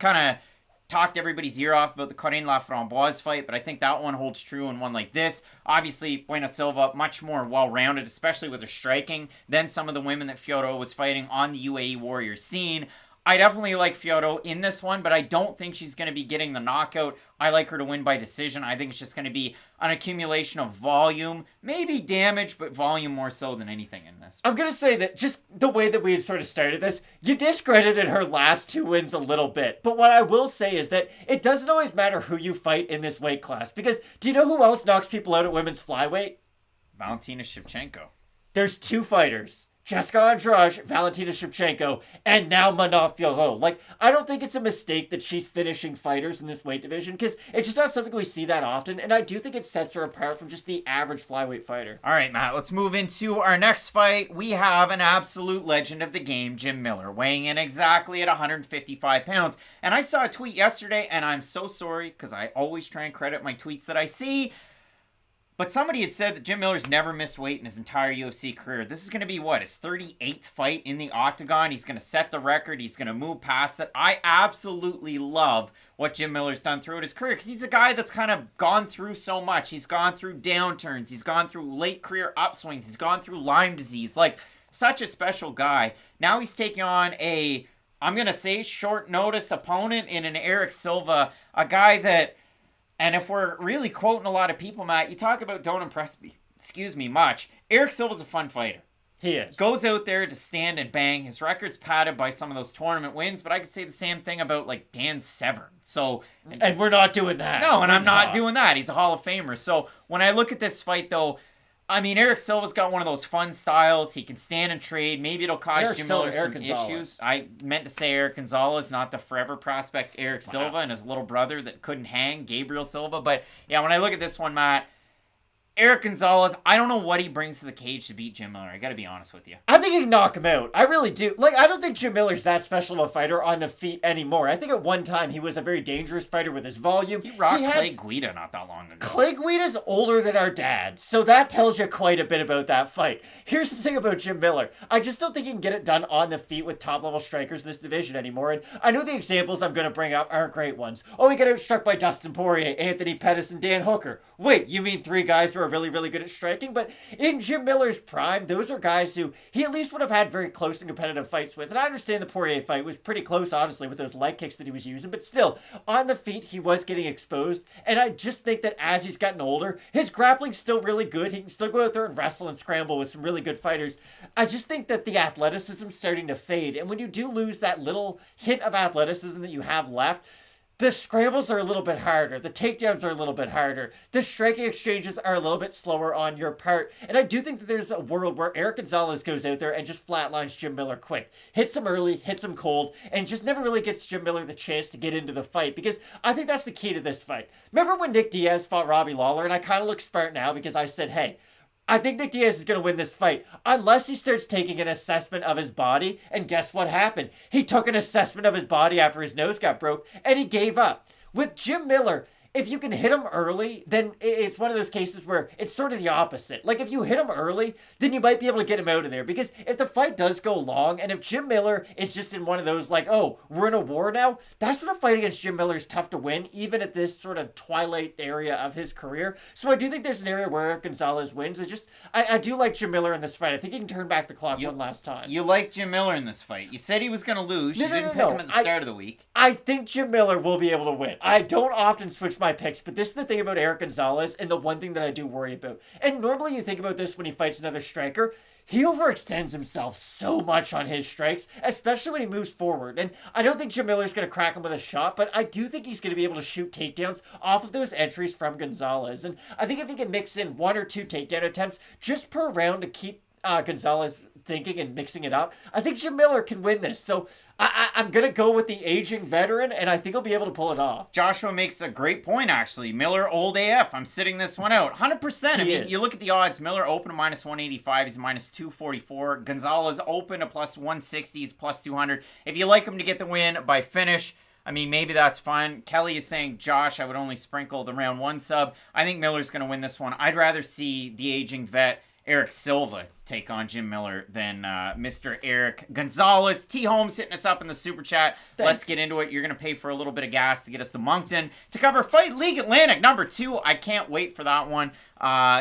kind of talked everybody's ear off about the Corinne Laframboise fight, but I think that one holds true in one like this. Obviously, Bueno Silva, much more well-rounded, especially with her striking, than some of the women that Fiorot was fighting on the UAE Warriors scene. I definitely like Fiorot in this one, but I don't think she's going to be getting the knockout. I like her to win by decision. I think it's just going to be an accumulation of volume, maybe damage, but volume more so than anything in this. I'm going to say that just the way that we had sort of started this, you discredited her last two wins a little bit. But what I will say is that it doesn't always matter who you fight in this weight class, because do you know who else knocks people out at women's flyweight? Valentina Shevchenko. There's two fighters. Jessica Andrade, Valentina Shevchenko, and now Manon Fiorot. Like, I don't think it's a mistake that she's finishing fighters in this weight division, because it's just not something we see that often, and I do think it sets her apart from just the average flyweight fighter. All right, Matt, let's move into our next fight. We have an absolute legend of the game, Jim Miller, weighing in exactly at 155 pounds. And I saw a tweet yesterday, and I'm so sorry, because I always try and credit my tweets that I see. But somebody had said that Jim Miller's never missed weight in his entire UFC career. This is going to be, what, his 38th fight in the octagon. He's going to set the record. He's going to move past it. I absolutely love what Jim Miller's done throughout his career, because he's a guy that's kind of gone through so much. He's gone through downturns. He's gone through late career upswings. He's gone through Lyme disease. Like, such a special guy. Now he's taking on a, I'm going to say, short notice opponent in an Eric Silva, a guy that, and if we're really quoting a lot of people, Matt, you talk about don't impress me, much. Eric Silva's a fun fighter. He is. Goes out there to stand and bang. His record's padded by some of those tournament wins, but I could say the same thing about, like, Dan Severn. So, and we're not doing that. No, and I'm not doing that. He's a Hall of Famer. So when I look at this fight, though, I mean, Eric Silva's got one of those fun styles. He can stand and trade. Maybe it'll cause Jim Miller some issues. I meant to say Eric Gonzalez, not the forever prospect Eric Silva and his little brother that couldn't hang, Gabriel Silva. But yeah, when I look at this one, Matt, Eric Gonzalez, I don't know what he brings to the cage to beat Jim Miller. I got to be honest with you. I think he can knock him out. I really do. Like, I don't think Jim Miller's that special of a fighter on the feet anymore. I think at one time he was a very dangerous fighter with his volume. He rocked Clay Guida not that long ago. Clay Guida's older than our dad, so that tells you quite a bit about that fight. Here's the thing about Jim Miller. I just don't think he can get it done on the feet with top-level strikers in this division anymore. And I know the examples I'm going to bring up aren't great ones. Oh, he got outstruck by Dustin Poirier, Anthony Pettis, and Dan Hooker. Wait, you mean three guys who are really, really good at striking? But in Jim Miller's prime, those are guys who he at least would have had very close and competitive fights with. And I understand the Poirier fight was pretty close, honestly, with those leg kicks that he was using. But still, on the feet, he was getting exposed. And I just think that as he's gotten older, his grappling's still really good. He can still go out there and wrestle and scramble with some really good fighters. I just think that the athleticism's starting to fade. And when you do lose that little hint of athleticism that you have left, the scrambles are a little bit harder. The takedowns are a little bit harder. The striking exchanges are a little bit slower on your part. And I do think that there's a world where Eric Gonzalez goes out there and just flatlines Jim Miller quick. Hits him early, hits him cold, and just never really gets Jim Miller the chance to get into the fight. Because I think that's the key to this fight. Remember when Nick Diaz fought Robbie Lawler? And I kind of look smart now because I said, hey, I think Nick Diaz is going to win this fight unless he starts taking an assessment of his body. And guess what happened? He took an assessment of his body after his nose got broke and he gave up. With Jim Miller, if you can hit him early, then it's one of those cases where it's sort of the opposite. Like, if you hit him early, then you might be able to get him out of there. Because if the fight does go long, and if Jim Miller is just in one of those, like, oh, we're in a war now, that's when a fight against Jim Miller is tough to win, even at this sort of twilight area of his career. So I do think there's an area where Gonzalez wins. I do like Jim Miller in this fight. I think he can turn back the clock one last time. You like Jim Miller in this fight. You said he was going to lose. You didn't pick him at the start of the week. I think Jim Miller will be able to win. I don't often switch my picks, but this is the thing about Eric Gonzalez and the one thing that I do worry about. And normally you think about this when he fights another striker. He overextends himself so much on his strikes, especially when he moves forward. And I don't think Jim Miller's going to crack him with a shot, but I do think he's going to be able to shoot takedowns off of those entries from Gonzalez. And I think if he can mix in 1 or 2 takedown attempts just per round to keep Gonzalez thinking and mixing it up, I think Jim Miller can win this. So I'm going to go with the aging veteran, and I think he'll be able to pull it off. Joshua makes a great point, actually. Miller, old AF. I'm sitting this one out. 100%. I mean, you look at the odds. Miller open to minus 185. He's minus 244. Gonzalez open to plus 160. He's plus 200. If you like him to get the win by finish, I mean, maybe that's fine. Kelly is saying, Josh, I would only sprinkle the round 1 sub. I think Miller's going to win this one. I'd rather see the aging vet Eric Silva take on Jim Miller than Mr. Eric Gonzalez. T. Holmes hitting us up in the super chat. Thanks. Let's get into it. You're going to pay for a little bit of gas to get us to Moncton to cover Fight League Atlantic number 2. I can't wait for that one.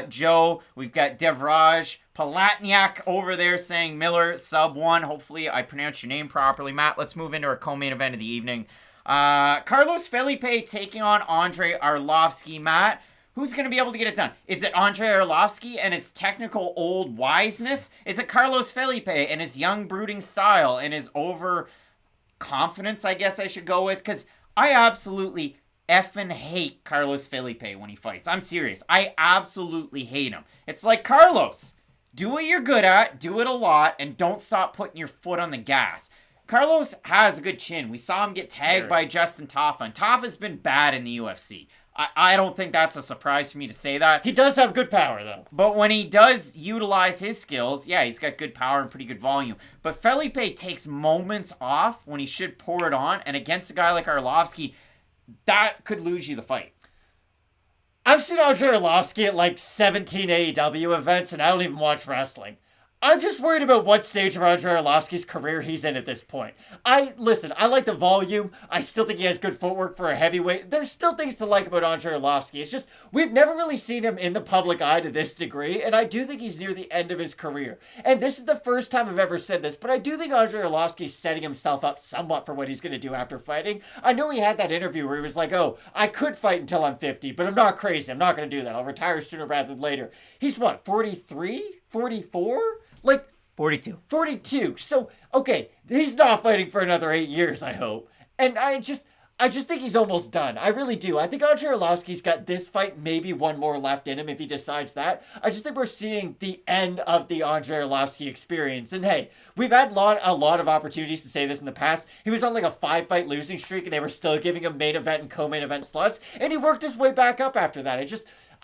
Joe, we've got Devraj Palatniak over there saying Miller sub 1. Hopefully I pronounced your name properly. Matt, let's move into our co-main event of the evening. Carlos Felipe taking on Andre Arlovski. Matt, who's going to be able to get it done? Is it Andre Arlovski and his technical old wiseness? Is it Carlos Felipe and his young brooding style and his overconfidence, I guess I should go with? Because I absolutely effing hate Carlos Felipe when he fights. I'm serious. I absolutely hate him. It's like, Carlos, do what you're good at, do it a lot, and don't stop putting your foot on the gas. Carlos has a good chin. We saw him get tagged by Justin Taffa, and Taffa's been bad in the UFC. I don't think that's a surprise for me to say that. He does have good power, though. But when he does utilize his skills, yeah, he's got good power and pretty good volume. But Felipe takes moments off when he should pour it on, and against a guy like Arlovski, that could lose you the fight. I've seen Andre Arlovski at like 17 AEW events, and I don't even watch wrestling. I'm just worried about what stage of Andre Arlovski's career he's in at this point. I like the volume. I still think he has good footwork for a heavyweight. There's still things to like about Andre Arlovski. It's just, we've never really seen him in the public eye to this degree, and I do think he's near the end of his career. And this is the first time I've ever said this, but I do think Andre Arlovski's setting himself up somewhat for what he's going to do after fighting. I know he had that interview where he was like, oh, I could fight until I'm 50, but I'm not crazy. I'm not going to do that. I'll retire sooner rather than later. He's what, 43? 44? Like 42. So, okay, he's not fighting for another 8 years, I hope. And I just think he's almost done. I really do. I think Andre Arlovski's got this fight, maybe one more left in him if he decides that. I just think we're seeing the end of the Andre Arlovski experience. And hey, we've had a lot of opportunities to say this in the past. He was on like a 5-fight losing streak and they were still giving him main event and co-main event slots. And he worked his way back up after that.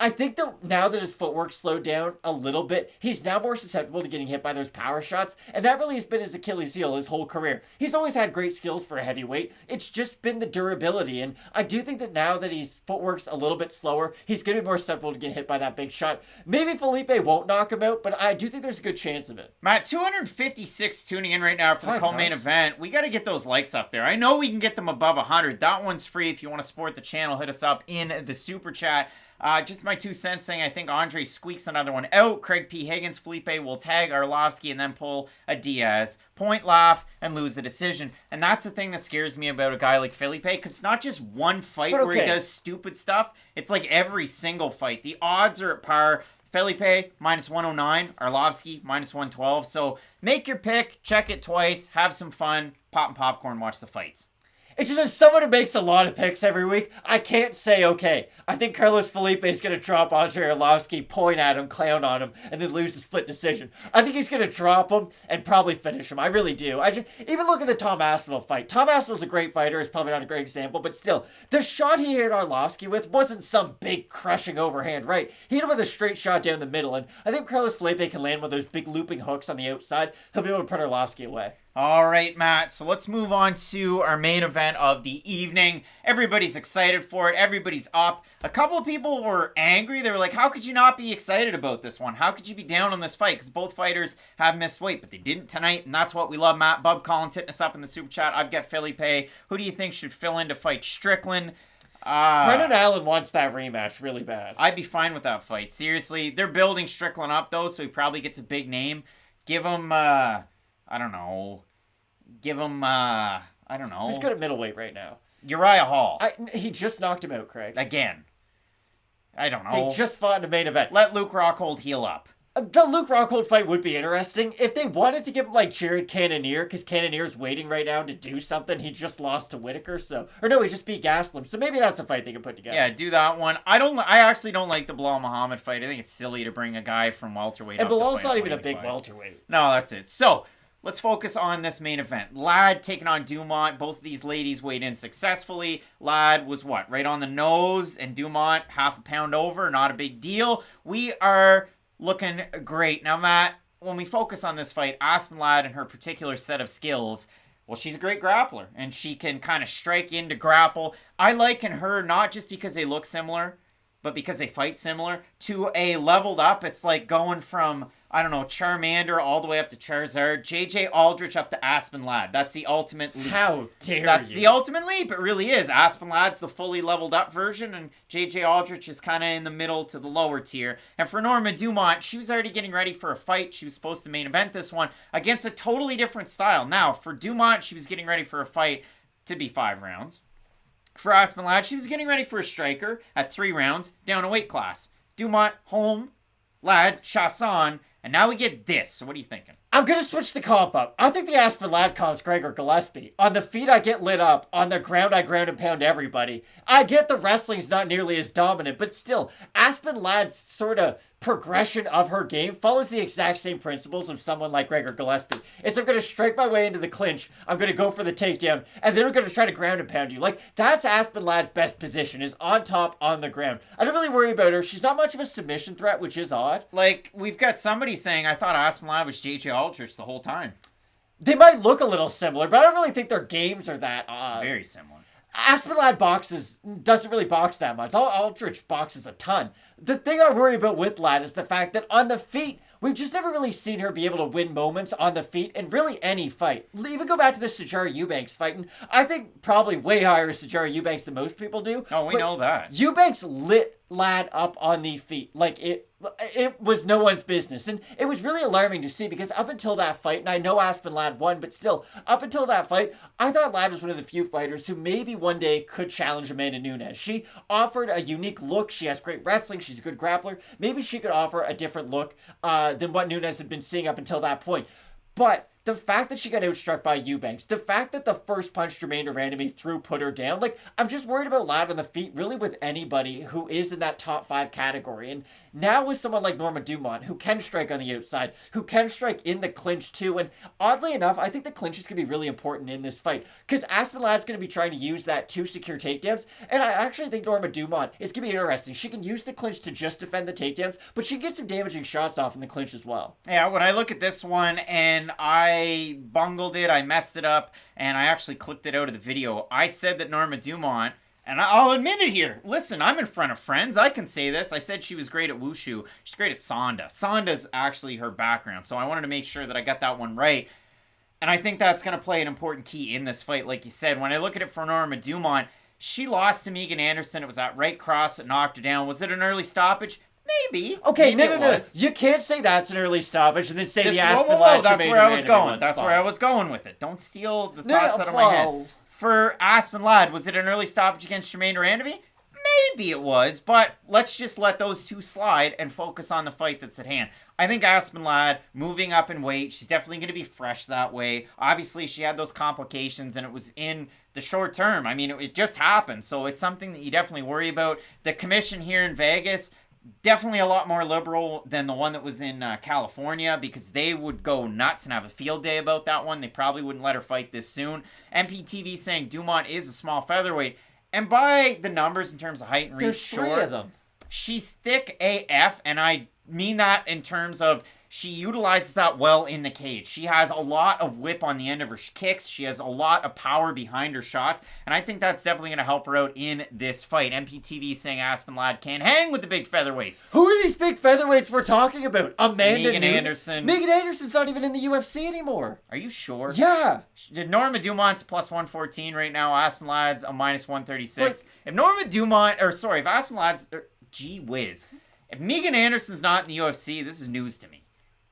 I think that now that his footwork slowed down a little bit, he's now more susceptible to getting hit by those power shots, and that really has been his Achilles heel his whole career. He's always had great skills for a heavyweight. It's just been the durability, and I do think that now that his footwork's a little bit slower, he's going to be more susceptible to get hit by that big shot. Maybe Felipe won't knock him out, but I do think there's a good chance of it. Matt, 256 tuning in right now for the co-main event. We got to get those likes up there. I know we can get them above 100. That one's free. If you want to support the channel, hit us up in the super chat. Just my 2 cents saying I think Andre squeaks another one out. Craig P. Higgins, Felipe will tag Arlovski and then pull a Diaz. Point, laugh, and lose the decision. And that's the thing that scares me about a guy like Felipe, because it's not just one fight where he does stupid stuff. It's like every single fight. The odds are at par. Felipe, minus 109. Arlovski, minus 112. So make your pick, check it twice, have some fun, pop and popcorn, watch the fights. It's just as someone who makes a lot of picks every week, I can't say, okay, I think Carlos Felipe is going to drop Andre Arlovski, point at him, clown on him, and then lose the split decision. I think he's going to drop him and probably finish him. I really do. Even look at the Tom Aspinall fight. Tom Aspinall's a great fighter. He's probably not a great example, but still, the shot he hit Arlovski with wasn't some big crushing overhand right. He hit him with a straight shot down the middle, and I think Carlos Felipe can land one of those big looping hooks on the outside. He'll be able to put Arlovski away. All right, Matt. So let's move on to our main event of the evening. Everybody's excited for it. Everybody's up. A couple of people were angry. They were like, how could you not be excited about this one? How could you be down on this fight? Because both fighters have missed weight, but they didn't tonight, and that's what we love, Matt. Bub Collins hitting us up in the super chat. I've got Felipe. Who do you think should fill in to fight Strickland? Brendan Allen wants that rematch really bad. I'd be fine with that fight. Seriously, they're building Strickland up, though, so he probably gets a big name. Give him, I don't know. He's good at middleweight right now. Uriah Hall. He just knocked him out, Craig. Again. I don't know. They just fought in the main event. Let Luke Rockhold heal up. The Luke Rockhold fight would be interesting. If they wanted to give him like Jared Cannonier, because Cannonier's waiting right now to do something. He just lost to Whitaker, he just beat Gaslam. So maybe that's a fight they can put together. Yeah, do that one. I actually don't like the Bilal Muhammad fight. I think it's silly to bring a guy from welterweight and up Bilal's to not even a 185. big welterweight. No, that's it. So, let's focus on this main event. Ladd taking on Dumont. Both of these ladies weighed in successfully. Ladd was right on the nose, and Dumont half a pound over. Not a big deal. We are looking great. Now, Matt, when we focus on this fight, Aspen Ladd and her particular set of skills, well, she's a great grappler, and she can kind of strike into grapple. I liken her not just because they look similar, but because they fight similar, to a leveled up. It's like going from, I don't know, Charmander all the way up to Charizard, JJ Aldrich up to Aspen Ladd. That's the ultimate leap. How dare That's you? the ultimate leap. It really is. Aspen Ladd's the fully leveled up version, and JJ Aldrich is kind of in the middle to the lower tier. And for Norma Dumont, she was already getting ready for a fight. She was supposed to main event this one against a totally different style. Now, for Dumont, she was getting ready for a fight to be 5 rounds. For Aspen Ladd, she was getting ready for a striker at 3 rounds, down a weight class. Dumont, home, Ladd, Chasson, and now we get this. So what are you thinking? I'm going to switch the comp up. I think the Aspen Ladd comp's Gregor Gillespie. On the feet, I get lit up. On the ground, I ground and pound everybody. I get the wrestling's not nearly as dominant, but still, Aspen Ladd's sort of progression of her game follows the exact same principles of someone like Gregor Gillespie. It's I'm going to strike my way into the clinch, I'm going to go for the takedown, and then I'm going to try to ground and pound you. Like, that's Aspen Ladd's best position, is on top, on the ground. I don't really worry about her. She's not much of a submission threat, which is odd. Like, we've got somebody saying, I thought Aspen Ladd was JJ Aldrich the whole time. They might look a little similar, but I don't really think their games are that odd. It's very similar. Aspen Ladd doesn't really box that much. Aldrich boxes a ton. The thing I worry about with Ladd is the fact that on the feet, we've just never really seen her be able to win moments on the feet in really any fight. Even go back to the Sajara Eubanks fight, and I think probably way higher is Sajara Eubanks than most people do. Oh, we know that. Eubanks lit Ladd up on the feet. Like, it was no one's business. And it was really alarming to see, because up until that fight, and I know Aspen Ladd won, but still, up until that fight, I thought Ladd was one of the few fighters who maybe one day could challenge Amanda Nunes. She offered a unique look. She has great wrestling. She's a good grappler. Maybe she could offer a different look than what Nunes had been seeing up until that point. But the fact that she got outstruck by Eubanks, the fact that the first punch Jermaine Durandamy threw put her down, like, I'm just worried about Ladd on the feet, really with anybody who is in that top 5 category. And now with someone like Norma Dumont, who can strike on the outside, who can strike in the clinch too, and oddly enough, I think the clinch is going to be really important in this fight, because Aspen Ladd's going to be trying to use that to secure takedowns, and I actually think Norma Dumont is going to be interesting. She can use the clinch to just defend the takedowns, but she can get some damaging shots off in the clinch as well. Yeah, when I look at this one, and I bungled it, I messed it up, and I actually clipped it out of the video. I said that Norma Dumont, and I'll admit it here. Listen, I'm in front of friends. I can say this. I said she was great at Wushu. She's great at Sonda. Sonda's actually her background, so I wanted to make sure that I got that one right. And I think that's going to play an important key in this fight, like you said. When I look at it for Norma Dumont, she lost to Megan Anderson. It was that right cross that knocked her down. Was it an early stoppage? Maybe. Okay, Maybe no. You can't say that's an early stoppage and then say the Aspen That's Ladd. where I was going. That's where I was going with it. Don't steal the thoughts out of my head. For Aspen Ladd, was it an early stoppage against Jermaine Durandamy? Maybe it was, but let's just let those two slide and focus on the fight that's at hand. I think Aspen Ladd moving up in weight, she's definitely going to be fresh that way. Obviously, she had those complications, and it was in the short term. I mean, it just happened, so it's something that you definitely worry about. The commission here in Vegas, definitely a lot more liberal than the one that was in California, because they would go nuts and have a field day about that one. They probably wouldn't let her fight this soon. MPTV saying Dumont is a small featherweight. And by the numbers in terms of height and reach, There's three of them. She's thick AF, and I mean that in terms of she utilizes that well in the cage. She has a lot of whip on the end of her kicks. She has a lot of power behind her shots, and I think that's definitely going to help her out in this fight. MPTV saying Aspen Ladd can hang with the big featherweights. Who are these big featherweights we're talking about? Amanda Megan Nunes? Anderson. Megan Anderson's not even in the UFC anymore. Are you sure? Yeah. Norma Dumont's plus 114 right now. Aspen Ladd's a minus 136. But, If Aspen Ladd's... Gee whiz. If Megan Anderson's not in the UFC, this is news to me.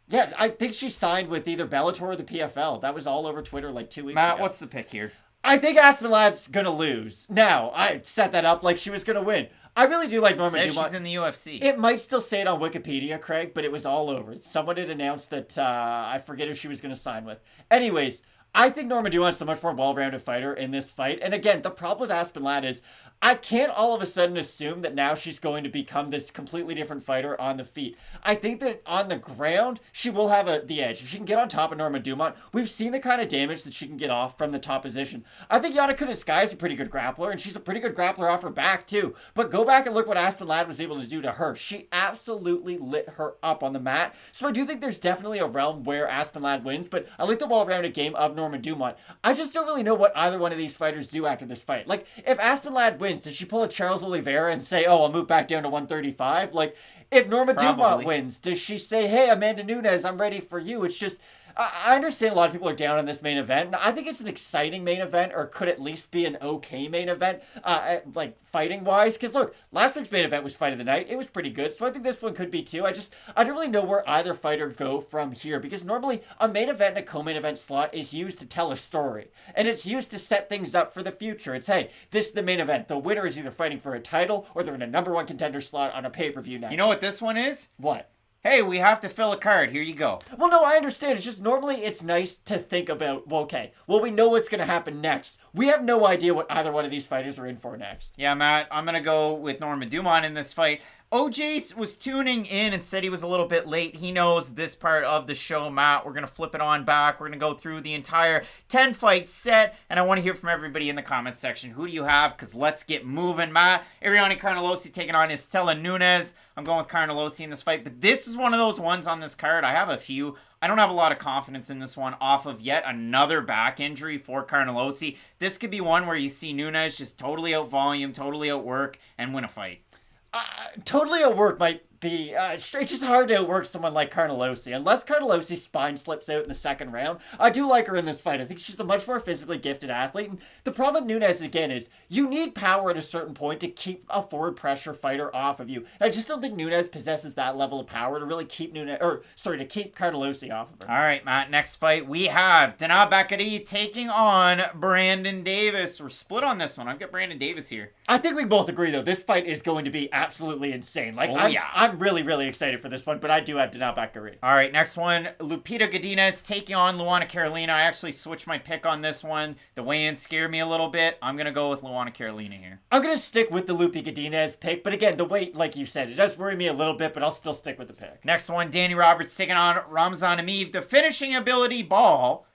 Yeah, I think she signed with either Bellator or the PFL. That was all over Twitter like 2 weeks ago. Matt, what's the pick here? I think Aspen Ladd's gonna lose. Now, I set that up like she was gonna win. I really do like Norma Dumont. She's in the UFC. It might still say it on Wikipedia, Craig, but it was all over. Someone had announced that, I forget who she was gonna sign with. Anyways, I think Norma Dumont's the much more well-rounded fighter in this fight. And again, the problem with Aspen Ladd is I can't all of a sudden assume that now she's going to become this completely different fighter on the feet. I think that on the ground, she will have the edge. If she can get on top of Norma Dumont, we've seen the kind of damage that she can get off from the top position. I think Yana Kunitskaya is a pretty good grappler, and she's a pretty good grappler off her back, too. But go back and look what Aspen Ladd was able to do to her. She absolutely lit her up on the mat. So I do think there's definitely a realm where Aspen Ladd wins, but I like the well-rounded game of Norma Dumont. I just don't really know what either one of these fighters do after this fight. Like, if Aspen Ladd wins, does she pull a Charles Oliveira and say, oh, I'll move back down to 135? Like, if Norma Dumont wins, does she say, hey, Amanda Nunes, I'm ready for you? It's just, I understand a lot of people are down on this main event. I think it's an exciting main event, or could at least be an okay main event, like fighting-wise. Because look, last week's main event was Fight of the Night. It was pretty good, so I think this one could be too. I don't really know where either fighter go from here, because normally a main event and a co-main event slot is used to tell a story, and it's used to set things up for the future. It's, hey, this is the main event. The winner is either fighting for a title, or they're in a number one contender slot on a pay-per-view next. You know what this one is? What? Hey, we have to fill a card. Here you go. Well, no, I understand. It's just normally it's nice to think about, well, okay, well, we know what's going to happen next. We have no idea what either one of these fighters are in for next. Yeah, Matt, I'm going to go with Norma Dumont in this fight. OJ was tuning in and said he was a little bit late. He knows this part of the show, Matt. We're going to flip it on back. We're going to go through the entire 10-fight set, and I want to hear from everybody in the comments section. Who do you have? Because let's get moving, Matt. Ariane Carnelossi taking on Istela Nunes. I'm going with Carnelossi in this fight, but this is one of those ones on this card. I have a few. I don't have a lot of confidence in this one off of yet another back injury for Carnelossi. This could be one where you see Nunes just totally out volume, totally outwork, and win a fight. Totally outwork might be, it's just hard to outwork someone like Carnelossi. Unless Carnelossi's spine slips out in the second round, I do like her in this fight. I think she's a much more physically gifted athlete. And the problem with Nunes, again, is you need power at a certain point to keep a forward pressure fighter off of you. And I just don't think Nunes possesses that level of power to really keep to keep Carnelossi off of her. All right, Matt, next fight we have Danaa taking on Brandon Davis. We're split on this one. I've got Brandon Davis here. I think we both agree, though. This fight is going to be absolutely insane. Like, I'm really, really excited for this one, but I do have Danaa. All right, next one, Lupita Godinez taking on Luana Carolina. I actually switched my pick on this one. The weigh-in scared me a little bit. I'm going to go with Luana Carolina here. I'm going to stick with the Lupita Godinez pick, but again, the weight, like you said, it does worry me a little bit, but I'll still stick with the pick. Next one, Danny Roberts taking on Ramazan Emeev. The finishing ability ball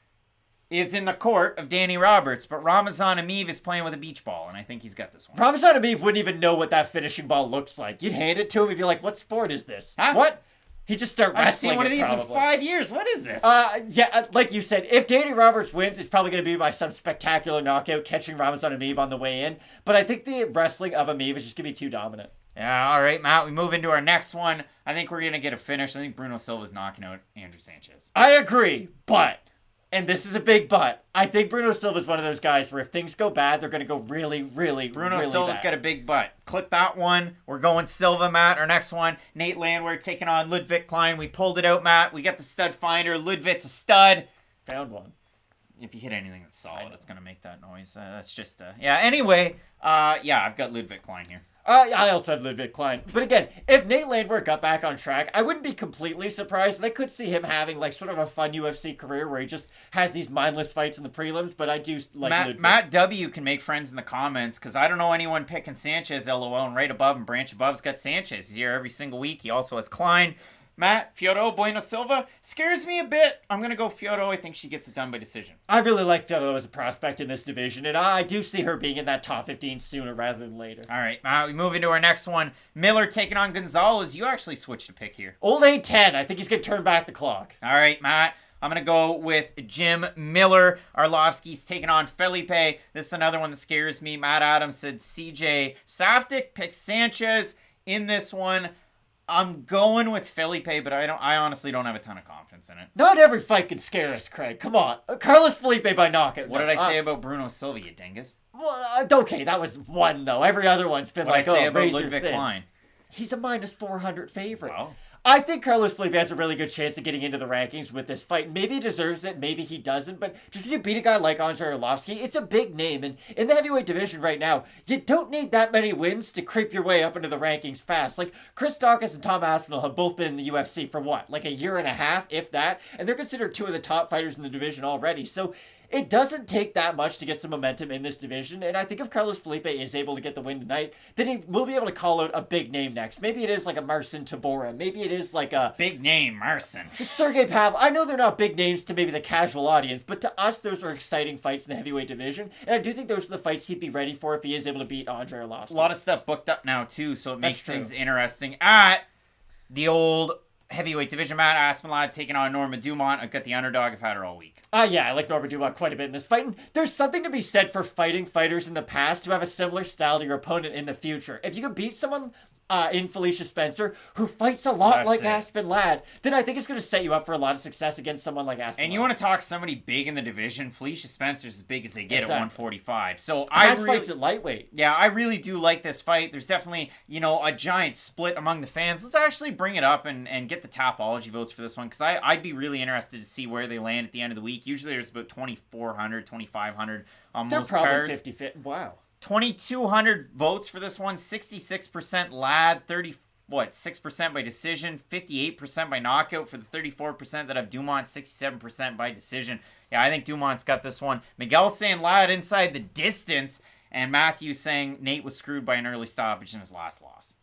is in the court of Danny Roberts, but Ramazan Emeev is playing with a beach ball, and I think he's got this one. Ramazan Emeev wouldn't even know what that finishing ball looks like. You'd hand it to him and be like, what sport is this? Huh? What? He'd just start wrestling. I've seen one of these probably. in 5 years. What is this? Like you said, if Danny Roberts wins, it's probably going to be by some spectacular knockout, catching Ramazan Emeev on the way in. But I think the wrestling of Emeev is just going to be too dominant. Yeah, all right, Matt. We move into our next one. I think we're going to get a finish. I think Bruno Silva's knocking out Andrew Sanchez. I agree, but... and this is a big but. I think Bruno Silva's one of those guys where if things go bad, they're going to go really, really, Bruno really Silva's bad. got a big butt. Click that one. We're going Silva, Matt. Our next one, Nate Landwehr taking on Ludwig Klein. We pulled it out, Matt. We got the stud finder. Ludwig's a stud. Found one. If you hit anything that's solid, it's going to make that noise. That's just, yeah. Anyway, I've got Ludwig Klein here. I also have Ludwig Klein. But again, if Nate Landwehr got back on track, I wouldn't be completely surprised. And I could see him having like sort of a fun UFC career where he just has these mindless fights in the prelims. But I do like Ludwig. Matt W can make friends in the comments because I don't know anyone picking Sanchez, LOL. And right above and branch above's got Sanchez. He's here every single week. He also has Klein. Matt, Fiorot, Bueno Silva scares me a bit. I'm going to go Fiorot. I think she gets it done by decision. I really like Fiorot as a prospect in this division, and I do see her being in that top 15 sooner rather than later. All right, we move into our next one. Miller taking on Gonzalez. You actually switched a pick here. Old 8-10. I think he's going to turn back the clock. All right, Matt. I'm going to go with Jim Miller. Arlovsky's taking on Felipe. This is another one that scares me. Matt Adams said CJ Safdie picks Sanchez in this one. I'm going with Felipe, but I honestly don't have a ton of confidence in it. Not every fight can scare us, Craig. Come on. Carlos Felipe by knockout. What did I say about Bruno Silva, you dingus? Well, okay, that was one, though. Every other one's been What like, did I say about Ludwig thin. Klein? He's a minus 400 favorite. Well, I think Carlos Felipe has a really good chance of getting into the rankings with this fight. Maybe he deserves it, maybe he doesn't, but just to beat a guy like Andrei Arlovsky, it's a big name, and in the heavyweight division right now, you don't need that many wins to creep your way up into the rankings fast. Like, Chris Daukaus and Tom Aspinall have both been in the UFC for what, like a year and a half, if that, and they're considered two of the top fighters in the division already, so it doesn't take that much to get some momentum in this division, and I think if Carlos Felipe is able to get the win tonight, then he will be able to call out a big name next. Maybe it is like a Marcin Tybura. Maybe it is like a... big name, Marcin. Sergey Pavlov. I know they're not big names to maybe the casual audience, but to us, those are exciting fights in the heavyweight division, and I do think those are the fights he'd be ready for if he is able to beat Andrei Arlovsky. A lot of stuff booked up now, too, so it makes things interesting. At the old heavyweight division, Matt Aspinall taking on Norma Dumont. I've got the underdog. I've had her all week. Yeah, I like Norma Dumont quite a bit in this fight. And there's something to be said for fighting fighters in the past who have a similar style to your opponent in the future. If you can beat someone in Felicia Spencer, who fights a lot like Aspen Ladd, then I think it's going to set you up for a lot of success against someone like Aspen And you want to talk somebody big in the division? Felicia Spencer's as big as they get at 145. So fights at lightweight. Yeah, I really do like this fight. There's definitely, a giant split among the fans. Let's actually bring it up and get the Tapology votes for this one, because I'd be really interested to see where they land at the end of the week. Usually there's about 2,400, 2,500 on most cards. They're probably 50-50. Wow. 2,200 votes for this one. 66% Ladd, 6% by decision, 58% by knockout for the 34% that have Dumont, 67% by decision. Yeah, I think Dumont's got this one. Miguel saying Ladd inside the distance, and Matthew saying Nate was screwed by an early stoppage in his last loss.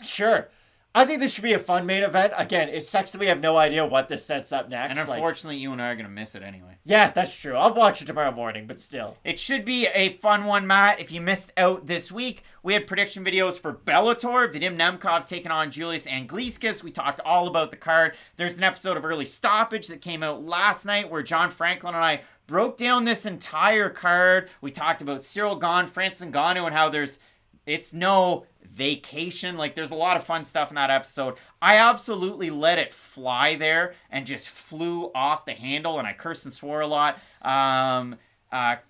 Sure. I think this should be a fun main event. Again, it sucks that we have no idea what this sets up next. And unfortunately, you and I are going to miss it anyway. Yeah, that's true. I'll watch it tomorrow morning, but still. It should be a fun one, Matt. If you missed out this week, we had prediction videos for Bellator. Vadim Nemkov taking on Julius Angliskas. We talked all about the card. There's an episode of Early Stoppage that came out last night where John Franklin and I broke down this entire card. We talked about Cyril Gane, Francis Ngannou, and how it's no vacation. Like, there's a lot of fun stuff in that episode. I absolutely let it fly there and just flew off the handle, and I cursed and swore a lot.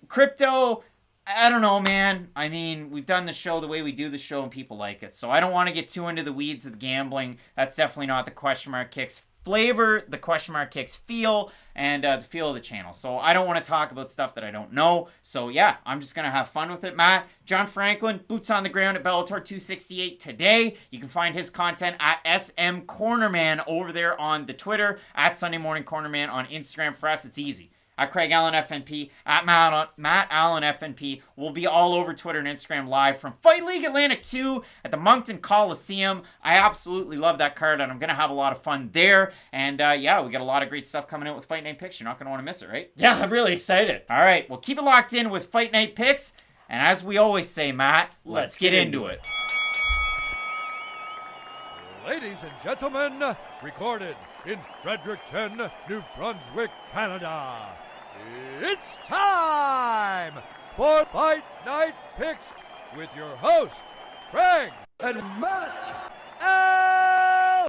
Crypto, I don't know, man. I mean, we've done the show the way we do the show, and people like it. So I don't want to get too into the weeds of the gambling. That's definitely not the question mark kicks flavor, the question mark kicks feel, and the feel of the channel. So I don't want to talk about stuff that I don't know. So yeah, I'm just going to have fun with it, Matt. John Franklin, boots on the ground at Bellator 268 today. You can find his content at SM Cornerman over there on the Twitter, at Sunday Morning Cornerman on Instagram. For us, it's easy. At Craig Allen FNP, at Matt Allen FNP. We'll be all over Twitter and Instagram live from Fight League Atlantic 2 at the Moncton Coliseum. I absolutely love that card, and I'm going to have a lot of fun there. And yeah, we got a lot of great stuff coming out with Fight Night Picks. You're not going to want to miss it, right? Yeah, I'm really excited. All right, well, keep it locked in with Fight Night Picks. And as we always say, Matt, let's get into it. Ladies and gentlemen, recorded in Fredericton, New Brunswick, Canada. It's time for Fight Night Picks with your host, Craig and Matt.